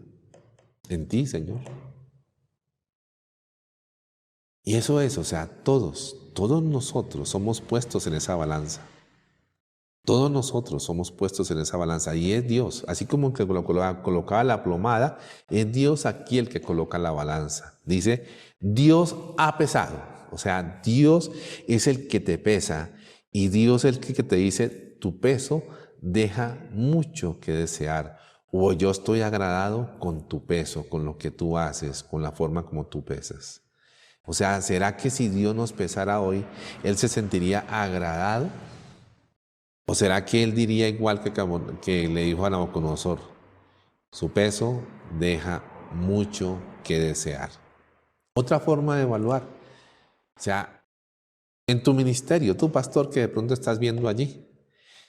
en ti, Señor. Y eso es, o sea, todos nosotros somos puestos en esa balanza. Todos nosotros somos puestos en esa balanza y es Dios, así como que colocaba la plomada, es Dios aquí el que coloca la balanza. Dice, Dios ha pesado, o sea, Dios es el que te pesa y Dios es el que te dice, tu peso deja mucho que desear, o yo estoy agradado con tu peso, con lo que tú haces, con la forma como tú pesas. O sea, ¿será que si Dios nos pesara hoy, Él se sentiría agradado? ¿O será que Él diría igual que le dijo a Nabucodonosor? Su peso deja mucho que desear. Otra forma de evaluar. O sea, en tu ministerio, tú pastor que de pronto estás viendo allí,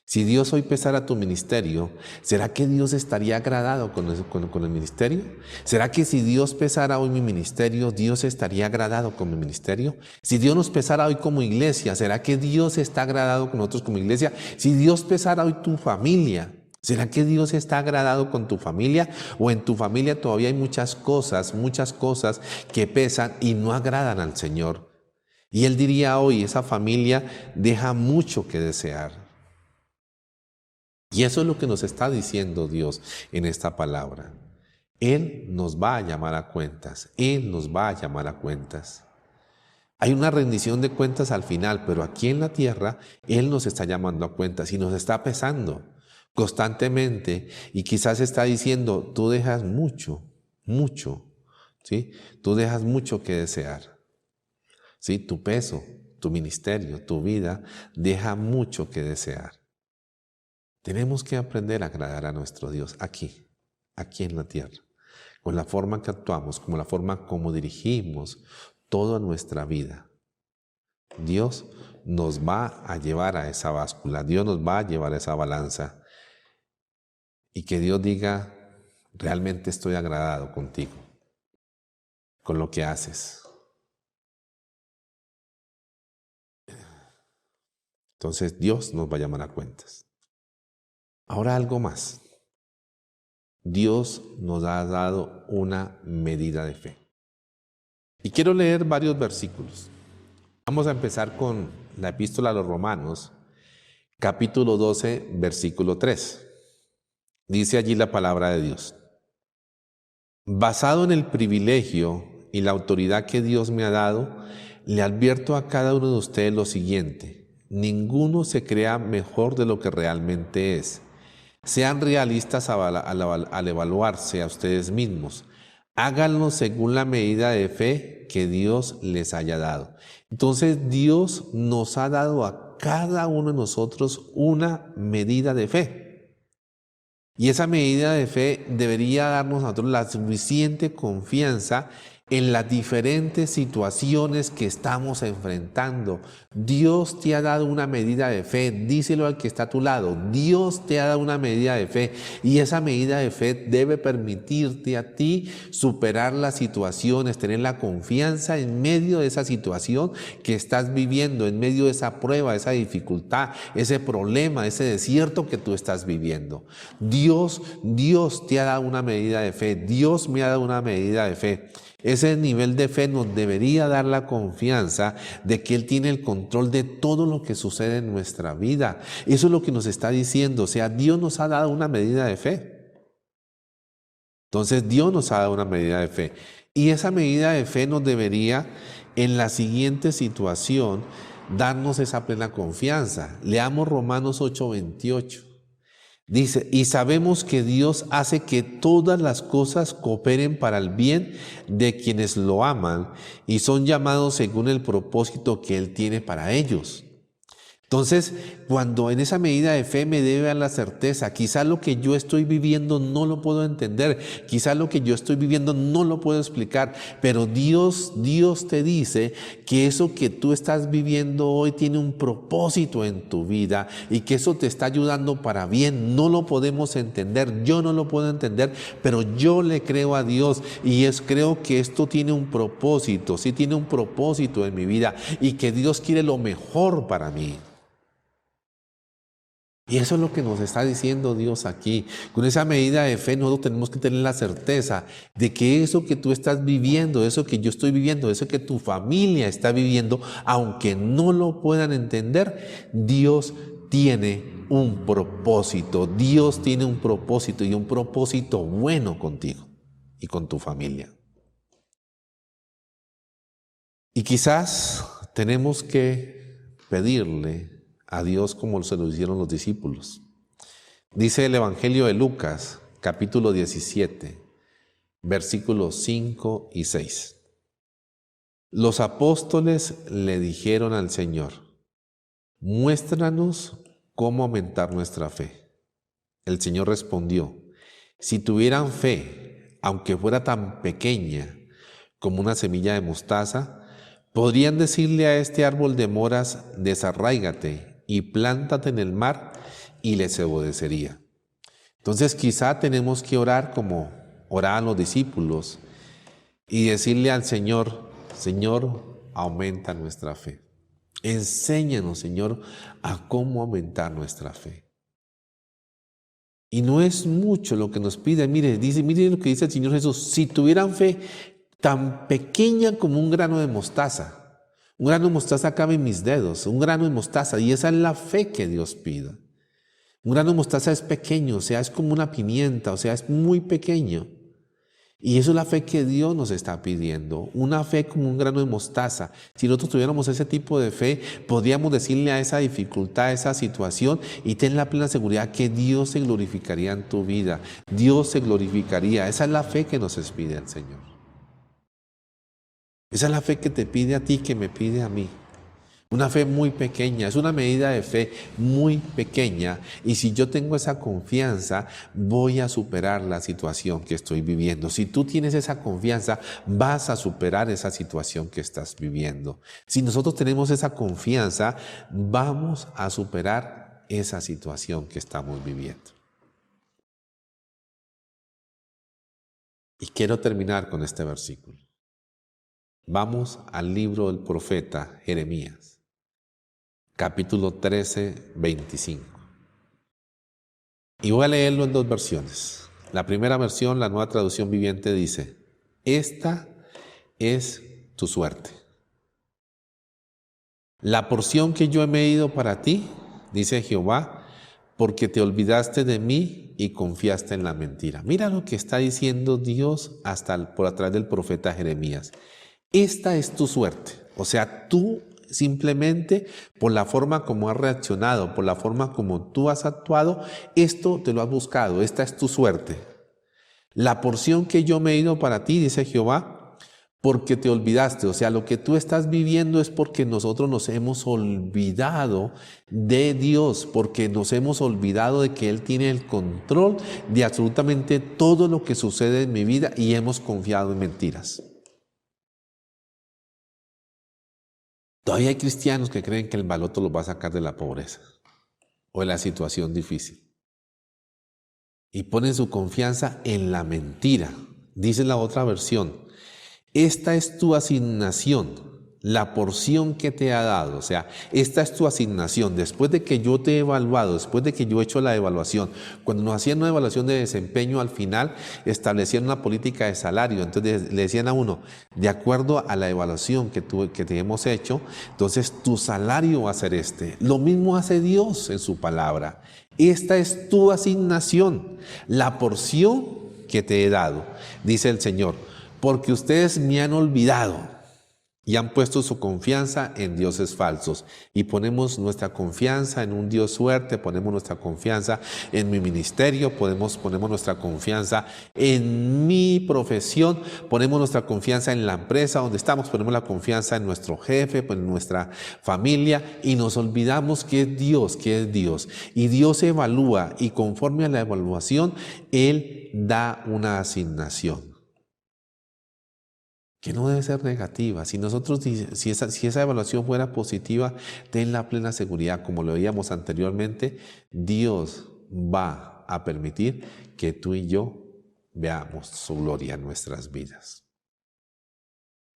si Dios hoy pesara tu ministerio, ¿será que Dios estaría agradado con el ministerio? ¿Será que si Dios pesara hoy mi ministerio, Dios estaría agradado con mi ministerio? Si Dios nos pesara hoy como iglesia, ¿será que Dios está agradado con nosotros como iglesia? Si Dios pesara hoy tu familia, ¿será que Dios está agradado con tu familia? ¿O en tu familia todavía hay muchas cosas que pesan y no agradan al Señor? Y él diría hoy, esa familia deja mucho que desear. Y eso es lo que nos está diciendo Dios en esta palabra. Él nos va a llamar a cuentas. Él nos va a llamar a cuentas. Hay una rendición de cuentas al final, pero aquí en la tierra Él nos está llamando a cuentas y nos está pesando constantemente. Y quizás está diciendo, tú dejas mucho, ¿sí? Tú dejas mucho que desear. ¿Sí? Tu peso, tu ministerio, tu vida deja mucho que desear. Tenemos que aprender a agradar a nuestro Dios aquí en la tierra, con la forma que actuamos, con la forma como dirigimos toda nuestra vida. Dios nos va a llevar a esa báscula, Dios nos va a llevar a esa balanza y que Dios diga, realmente estoy agradado contigo, con lo que haces. Entonces Dios nos va a llamar a cuentas. Ahora algo más. Dios nos ha dado una medida de fe. Y quiero leer varios versículos. Vamos a empezar con la epístola a los Romanos, capítulo 12, versículo 3. Dice allí la palabra de Dios. Basado en el privilegio y la autoridad que Dios me ha dado, le advierto a cada uno de ustedes lo siguiente. Ninguno se crea mejor de lo que realmente es. Sean realistas al evaluarse a ustedes mismos. Háganlo según la medida de fe que Dios les haya dado. Entonces Dios nos ha dado a cada uno de nosotros una medida de fe. Y esa medida de fe debería darnos a nosotros la suficiente confianza en las diferentes situaciones que estamos enfrentando. Dios te ha dado una medida de fe, díselo al que está a tu lado, Dios te ha dado una medida de fe y esa medida de fe debe permitirte a ti superar las situaciones, tener la confianza en medio de esa situación que estás viviendo, en medio de esa prueba, esa dificultad, ese problema, ese desierto que tú estás viviendo. Dios te ha dado una medida de fe, Dios me ha dado una medida de fe. Ese nivel de fe nos debería dar la confianza de que Él tiene el control de todo lo que sucede en nuestra vida. Eso es lo que nos está diciendo. O sea, Dios nos ha dado una medida de fe. Entonces, Dios nos ha dado una medida de fe. Y esa medida de fe nos debería, en la siguiente situación, darnos esa plena confianza. Leamos Romanos 8:28. Dice, y sabemos que Dios hace que todas las cosas cooperen para el bien de quienes lo aman y son llamados según el propósito que Él tiene para ellos. Entonces, cuando en esa medida de fe me debe dar la certeza, quizás lo que yo estoy viviendo no lo puedo entender, quizás lo que yo estoy viviendo no lo puedo explicar, pero Dios te dice que eso que tú estás viviendo hoy tiene un propósito en tu vida y que eso te está ayudando para bien. No lo podemos entender, yo no lo puedo entender, pero yo le creo a Dios y creo que esto tiene un propósito, sí tiene un propósito en mi vida y que Dios quiere lo mejor para mí. Y eso es lo que nos está diciendo Dios aquí. Con esa medida de fe nosotros tenemos que tener la certeza de que eso que tú estás viviendo, eso que yo estoy viviendo, eso que tu familia está viviendo, aunque no lo puedan entender, Dios tiene un propósito. Dios tiene un propósito y un propósito bueno contigo y con tu familia. Y quizás tenemos que pedirle a Dios como se lo hicieron los discípulos. Dice el Evangelio de Lucas, capítulo 17, versículos 5 y 6. Los apóstoles le dijeron al Señor, muéstranos cómo aumentar nuestra fe. El Señor respondió, si tuvieran fe, aunque fuera tan pequeña como una semilla de mostaza, podrían decirle a este árbol de moras, desarráigate y plántate en el mar, y les obedecería. Entonces quizá tenemos que orar como oraban los discípulos y decirle al Señor, Señor, aumenta nuestra fe. Enséñanos, Señor, a cómo aumentar nuestra fe. Y no es mucho lo que nos pide. Mire lo que dice el Señor Jesús. Si tuvieran fe tan pequeña como un grano de mostaza, Un grano de mostaza cabe en mis dedos, un grano de mostaza, y esa es la fe que Dios pide. Un grano de mostaza es pequeño, o sea, es como una pimienta, o sea, es muy pequeño. Y eso es la fe que Dios nos está pidiendo, una fe como un grano de mostaza. Si nosotros tuviéramos ese tipo de fe, podríamos decirle a esa dificultad, a esa situación, y ten la plena seguridad que Dios se glorificaría en tu vida. Dios se glorificaría. Esa es la fe que nos pide el Señor. Esa es la fe que te pide a ti, que me pide a mí. Una fe muy pequeña, es una medida de fe muy pequeña, y si yo tengo esa confianza, voy a superar la situación que estoy viviendo. Si tú tienes esa confianza, vas a superar esa situación que estás viviendo. Si nosotros tenemos esa confianza, vamos a superar esa situación que estamos viviendo. Y quiero terminar con este versículo. Vamos al libro del profeta Jeremías. Capítulo 13, 25. Y voy a leerlo en dos versiones. La primera versión, la Nueva Traducción Viviente, dice: esta es tu suerte. La porción que yo he medido para ti, dice Jehová, porque te olvidaste de mí y confiaste en la mentira. Mira lo que está diciendo Dios por a través del profeta Jeremías. Esta es tu suerte. O sea, tú simplemente por la forma como has reaccionado, por la forma como tú has actuado, esto te lo has buscado, esta es tu suerte. La porción que yo me he ido para ti, dice Jehová, porque te olvidaste. O sea, lo que tú estás viviendo es porque nosotros nos hemos olvidado de Dios, porque nos hemos olvidado de que Él tiene el control de absolutamente todo lo que sucede en mi vida y hemos confiado en mentiras. Todavía hay cristianos que creen que el baloto los va a sacar de la pobreza o de la situación difícil. Y ponen su confianza en la mentira. Dice la otra versión: esta es tu asignación, la porción que te ha dado. O sea, esta es tu asignación. Después de que yo te he evaluado, después de que yo he hecho la evaluación, cuando nos hacían una evaluación de desempeño, al final establecían una política de salario. Entonces le decían a uno: de acuerdo a la evaluación que te hemos hecho, entonces tu salario va a ser este. Lo mismo hace Dios en su palabra. Esta es tu asignación, la porción que te he dado, dice el Señor, porque ustedes me han olvidado y han puesto su confianza en dioses falsos. Y ponemos nuestra confianza en un Dios suerte, ponemos nuestra confianza en mi ministerio, ponemos nuestra confianza en mi profesión, ponemos nuestra confianza en la empresa donde estamos, ponemos la confianza en nuestro jefe, en nuestra familia, y nos olvidamos que es Dios, Y Dios evalúa, y conforme a la evaluación, Él da una asignación que no debe ser negativa. Si esa evaluación fuera positiva, ten la plena seguridad, como lo veíamos anteriormente, Dios va a permitir que tú y yo veamos su gloria en nuestras vidas.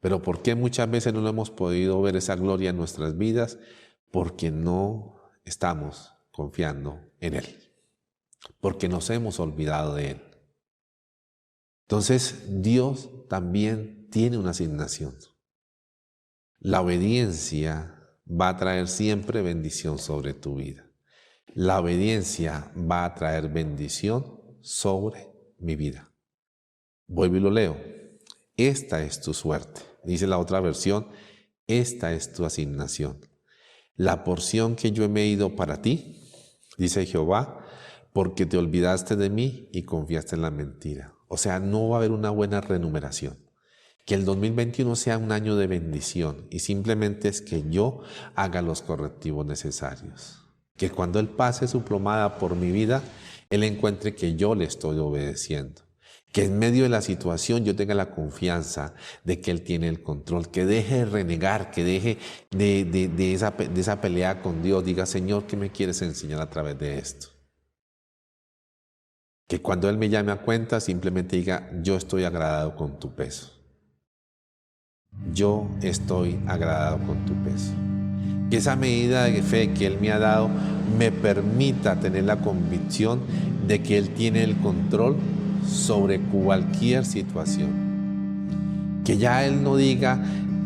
Pero ¿por qué muchas veces no lo hemos podido ver esa gloria en nuestras vidas? Porque no estamos confiando en Él, porque nos hemos olvidado de Él. Entonces Dios también tiene una asignación. La obediencia va a traer siempre bendición sobre tu vida. La obediencia va a traer bendición sobre mi vida. Vuelvo y lo leo. Esta es tu suerte. Dice la otra versión: esta es tu asignación. La porción que yo he medido para ti, dice Jehová, porque te olvidaste de mí y confiaste en la mentira. O sea, no va a haber una buena remuneración. Que el 2021 sea un año de bendición, y simplemente es que yo haga los correctivos necesarios. Que cuando Él pase su plomada por mi vida, Él encuentre que yo le estoy obedeciendo. Que en medio de la situación yo tenga la confianza de que Él tiene el control. Que deje de renegar, que deje de esa pelea con Dios. Diga: Señor, ¿qué me quieres enseñar a través de esto? Que cuando Él me llame a cuenta, simplemente diga: yo estoy agradado con tu peso. Yo estoy agradado con tu peso. Que esa medida de fe que Él me ha dado me permita tener la convicción de que Él tiene el control sobre cualquier situación. Que ya Él no diga: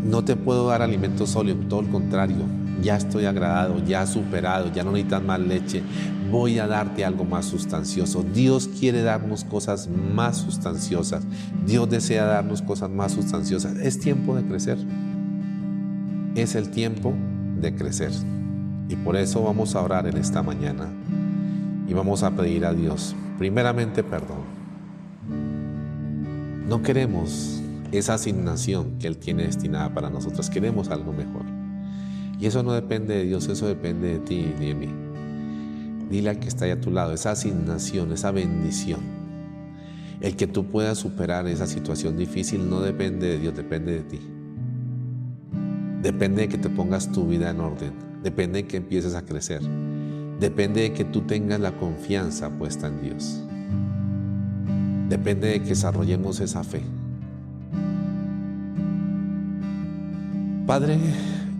no te puedo dar alimento sólido, todo lo contrario, ya estoy agradado, ya superado, ya no necesitas más leche, voy a darte algo más sustancioso. Dios quiere darnos cosas más sustanciosas, Dios desea darnos cosas más sustanciosas. Es tiempo de crecer, es el tiempo de crecer. Y por eso vamos a orar en esta mañana y vamos a pedir a Dios, primeramente, perdón. No queremos esa asignación que Él tiene destinada para nosotros, queremos algo mejor. Y eso no depende de Dios, eso depende de ti y de mí. Dile al que está ahí a tu lado, esa asignación, esa bendición, el que tú puedas superar esa situación difícil no depende de Dios, depende de ti. Depende de que te pongas tu vida en orden, depende de que empieces a crecer, depende de que tú tengas la confianza puesta en Dios. Depende de que desarrollemos esa fe. Padre,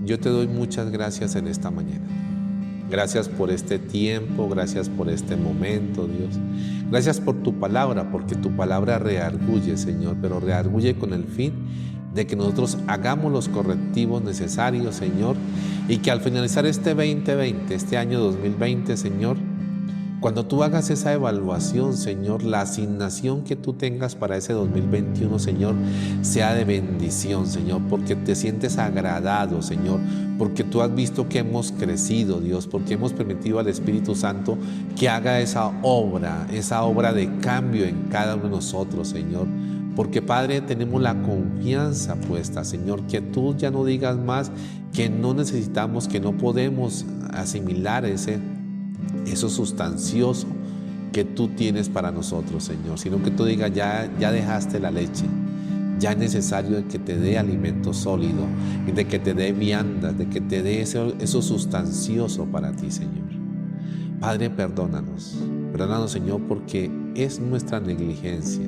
yo te doy muchas gracias en esta mañana. Gracias por este tiempo, gracias por este momento, Dios. Gracias por tu palabra, porque tu palabra redarguye, Señor, pero redarguye con el fin de que nosotros hagamos los correctivos necesarios, Señor, y que al finalizar este 2020, este año 2020, Señor, cuando tú hagas esa evaluación, Señor, la asignación que tú tengas para ese 2021, Señor, sea de bendición, Señor, porque te sientes agradado, Señor, porque tú has visto que hemos crecido, Dios, porque hemos permitido al Espíritu Santo que haga esa obra de cambio en cada uno de nosotros, Señor. Porque, Padre, tenemos la confianza puesta, Señor, que tú ya no digas más que no necesitamos, que no podemos asimilar eso sustancioso que tú tienes para nosotros, Señor, sino que tú digas, ya dejaste la leche, ya es necesario que te dé alimento sólido, de que te dé viandas, de que te dé eso sustancioso para ti, Señor. Padre, perdónanos, Señor, porque es nuestra negligencia.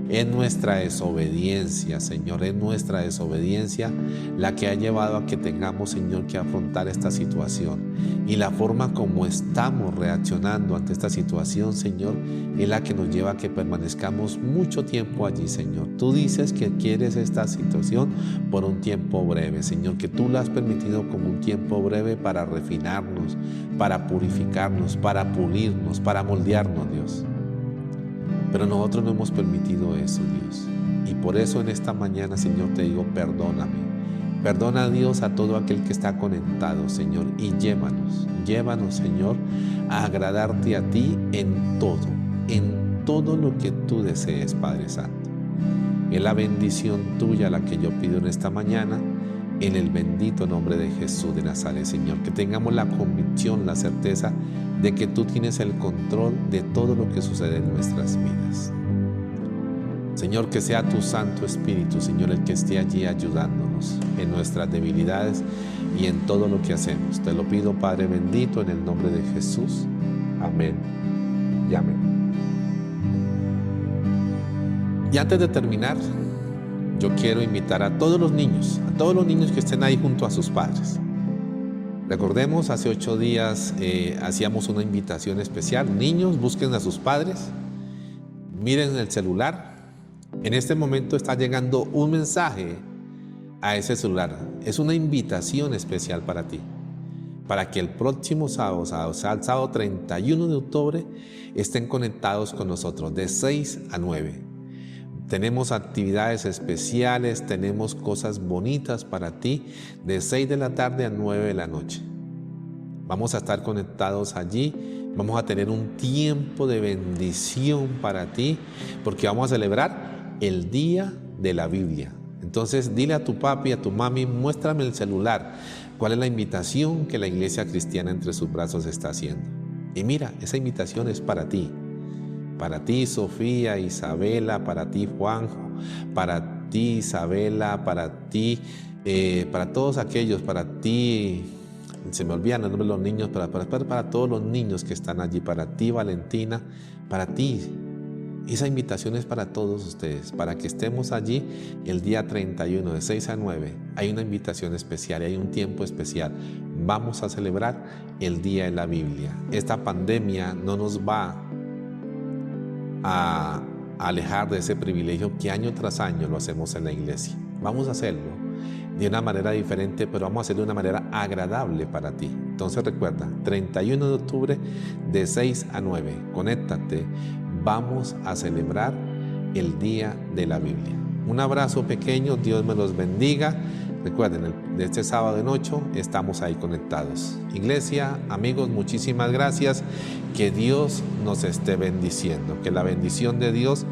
Es nuestra desobediencia, Señor, es nuestra desobediencia la que ha llevado a que tengamos, Señor, que afrontar esta situación. Y la forma como estamos reaccionando ante esta situación, Señor, es la que nos lleva a que permanezcamos mucho tiempo allí, Señor. Tú dices que quieres esta situación por un tiempo breve, Señor, que tú la has permitido como un tiempo breve para refinarnos, para purificarnos, para pulirnos, para moldearnos, Dios. Pero nosotros no hemos permitido eso, Dios. Y por eso en esta mañana, Señor, te digo, perdóname. Perdona, Dios, a todo aquel que está conectado, Señor, y llévanos, Señor, a agradarte a ti en todo lo que tú desees, Padre Santo. Es la bendición tuya la que yo pido en esta mañana, en el bendito nombre de Jesús de Nazaret, Señor. Que tengamos la convicción, la certeza de que tú tienes el control de todo lo que sucede en nuestras vidas. Señor, que sea tu Santo Espíritu, Señor, el que esté allí ayudándonos en nuestras debilidades y en todo lo que hacemos. Te lo pido, Padre bendito, en el nombre de Jesús. Amén y amén. Y antes de terminar, yo quiero invitar a todos los niños que estén ahí junto a sus padres. Recordemos, hace 8 días hacíamos una invitación especial. Niños, busquen a sus padres, miren el celular. En este momento está llegando un mensaje a ese celular. Es una invitación especial para ti, para que el próximo sábado, el sábado 31 de octubre, estén conectados con nosotros de 6 a 9. Tenemos actividades especiales, tenemos cosas bonitas para ti de 6 de la tarde a 9 de la noche. Vamos a estar conectados allí, vamos a tener un tiempo de bendición para ti, porque vamos a celebrar el Día de la Biblia. Entonces dile a tu papi, a tu mami, muéstrame el celular, cuál es la invitación que la Iglesia Cristiana Entre Sus Brazos está haciendo. Y mira, esa invitación es para ti. Para ti, Sofía, Isabela, para ti, Juanjo, para ti, Isabela, para ti, para todos aquellos, para ti, se me olvidan el nombre de los niños, para todos los niños que están allí, para ti, Valentina, para ti. Esa invitación es para todos ustedes, para que estemos allí el día 31 de 6 a 9. Hay una invitación especial, hay un tiempo especial. Vamos a celebrar el Día de la Biblia. Esta pandemia no nos va a alejar de ese privilegio que año tras año lo hacemos en la iglesia. Vamos a hacerlo de una manera diferente, pero vamos a hacerlo de una manera agradable para ti. Entonces recuerda, 31 de octubre de 6 a 9, conéctate, vamos a celebrar el Día de la Biblia. Un abrazo pequeño, Dios me los bendiga. Recuerden, de este sábado en 8 estamos ahí conectados. Iglesia, amigos, muchísimas gracias. Que Dios nos esté bendiciendo, que la bendición de Dios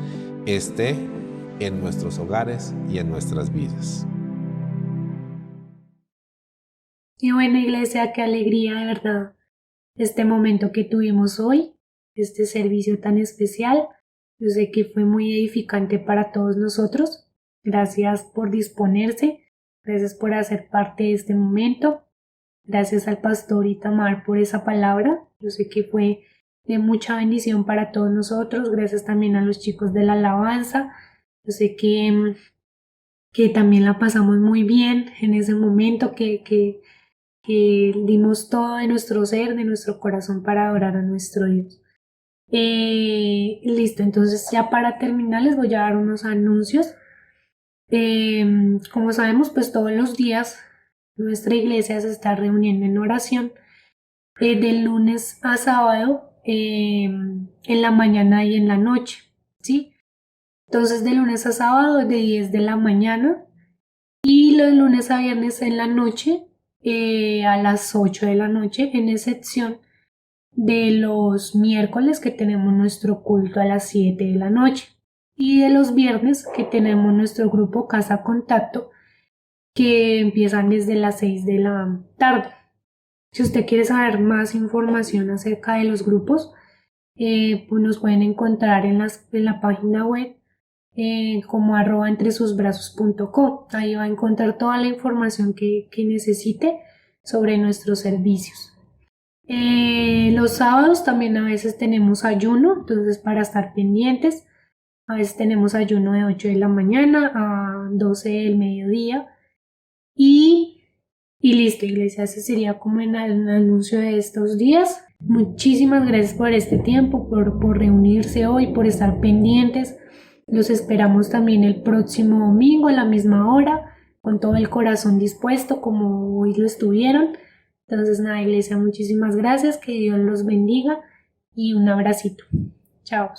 esté en nuestros hogares y en nuestras vidas. Y bueno, iglesia, qué alegría de verdad este momento que tuvimos hoy, este servicio tan especial. Yo sé que fue muy edificante para todos nosotros. Gracias por disponerse, gracias por hacer parte de este momento. Gracias al pastor Itamar por esa palabra. Yo sé que fue de mucha bendición para todos nosotros. Gracias también a los chicos de la alabanza. Yo sé que también la pasamos muy bien en ese momento, que dimos todo de nuestro ser, de nuestro corazón para adorar a nuestro Dios. Listo, entonces ya para terminar les voy a dar unos anuncios. Como sabemos, pues todos los días nuestra iglesia se está reuniendo en oración de lunes a sábado en la mañana y en la noche, ¿sí? Entonces de lunes a sábado de 10 de la mañana y los lunes a viernes en la noche a las 8 de la noche, en excepción de los miércoles que tenemos nuestro culto a las 7 de la noche y de los viernes que tenemos nuestro grupo Casa Contacto que empiezan desde las 6 de la tarde. Si usted quiere saber más información acerca de los grupos, pues nos pueden encontrar en la página web como @entresusbrazos.com. Ahí va a encontrar toda la información que necesite sobre nuestros servicios. Los sábados también a veces tenemos ayuno, entonces para estar pendientes, a veces tenemos ayuno de 8 de la mañana a 12 del mediodía y listo, iglesia, ese sería como el anuncio de estos días. Muchísimas gracias por este tiempo, por reunirse hoy, por estar pendientes. Los esperamos también el próximo domingo a la misma hora, con todo el corazón dispuesto como hoy lo estuvieron. Entonces nada, iglesia, muchísimas gracias, que Dios los bendiga y un abracito. Chao.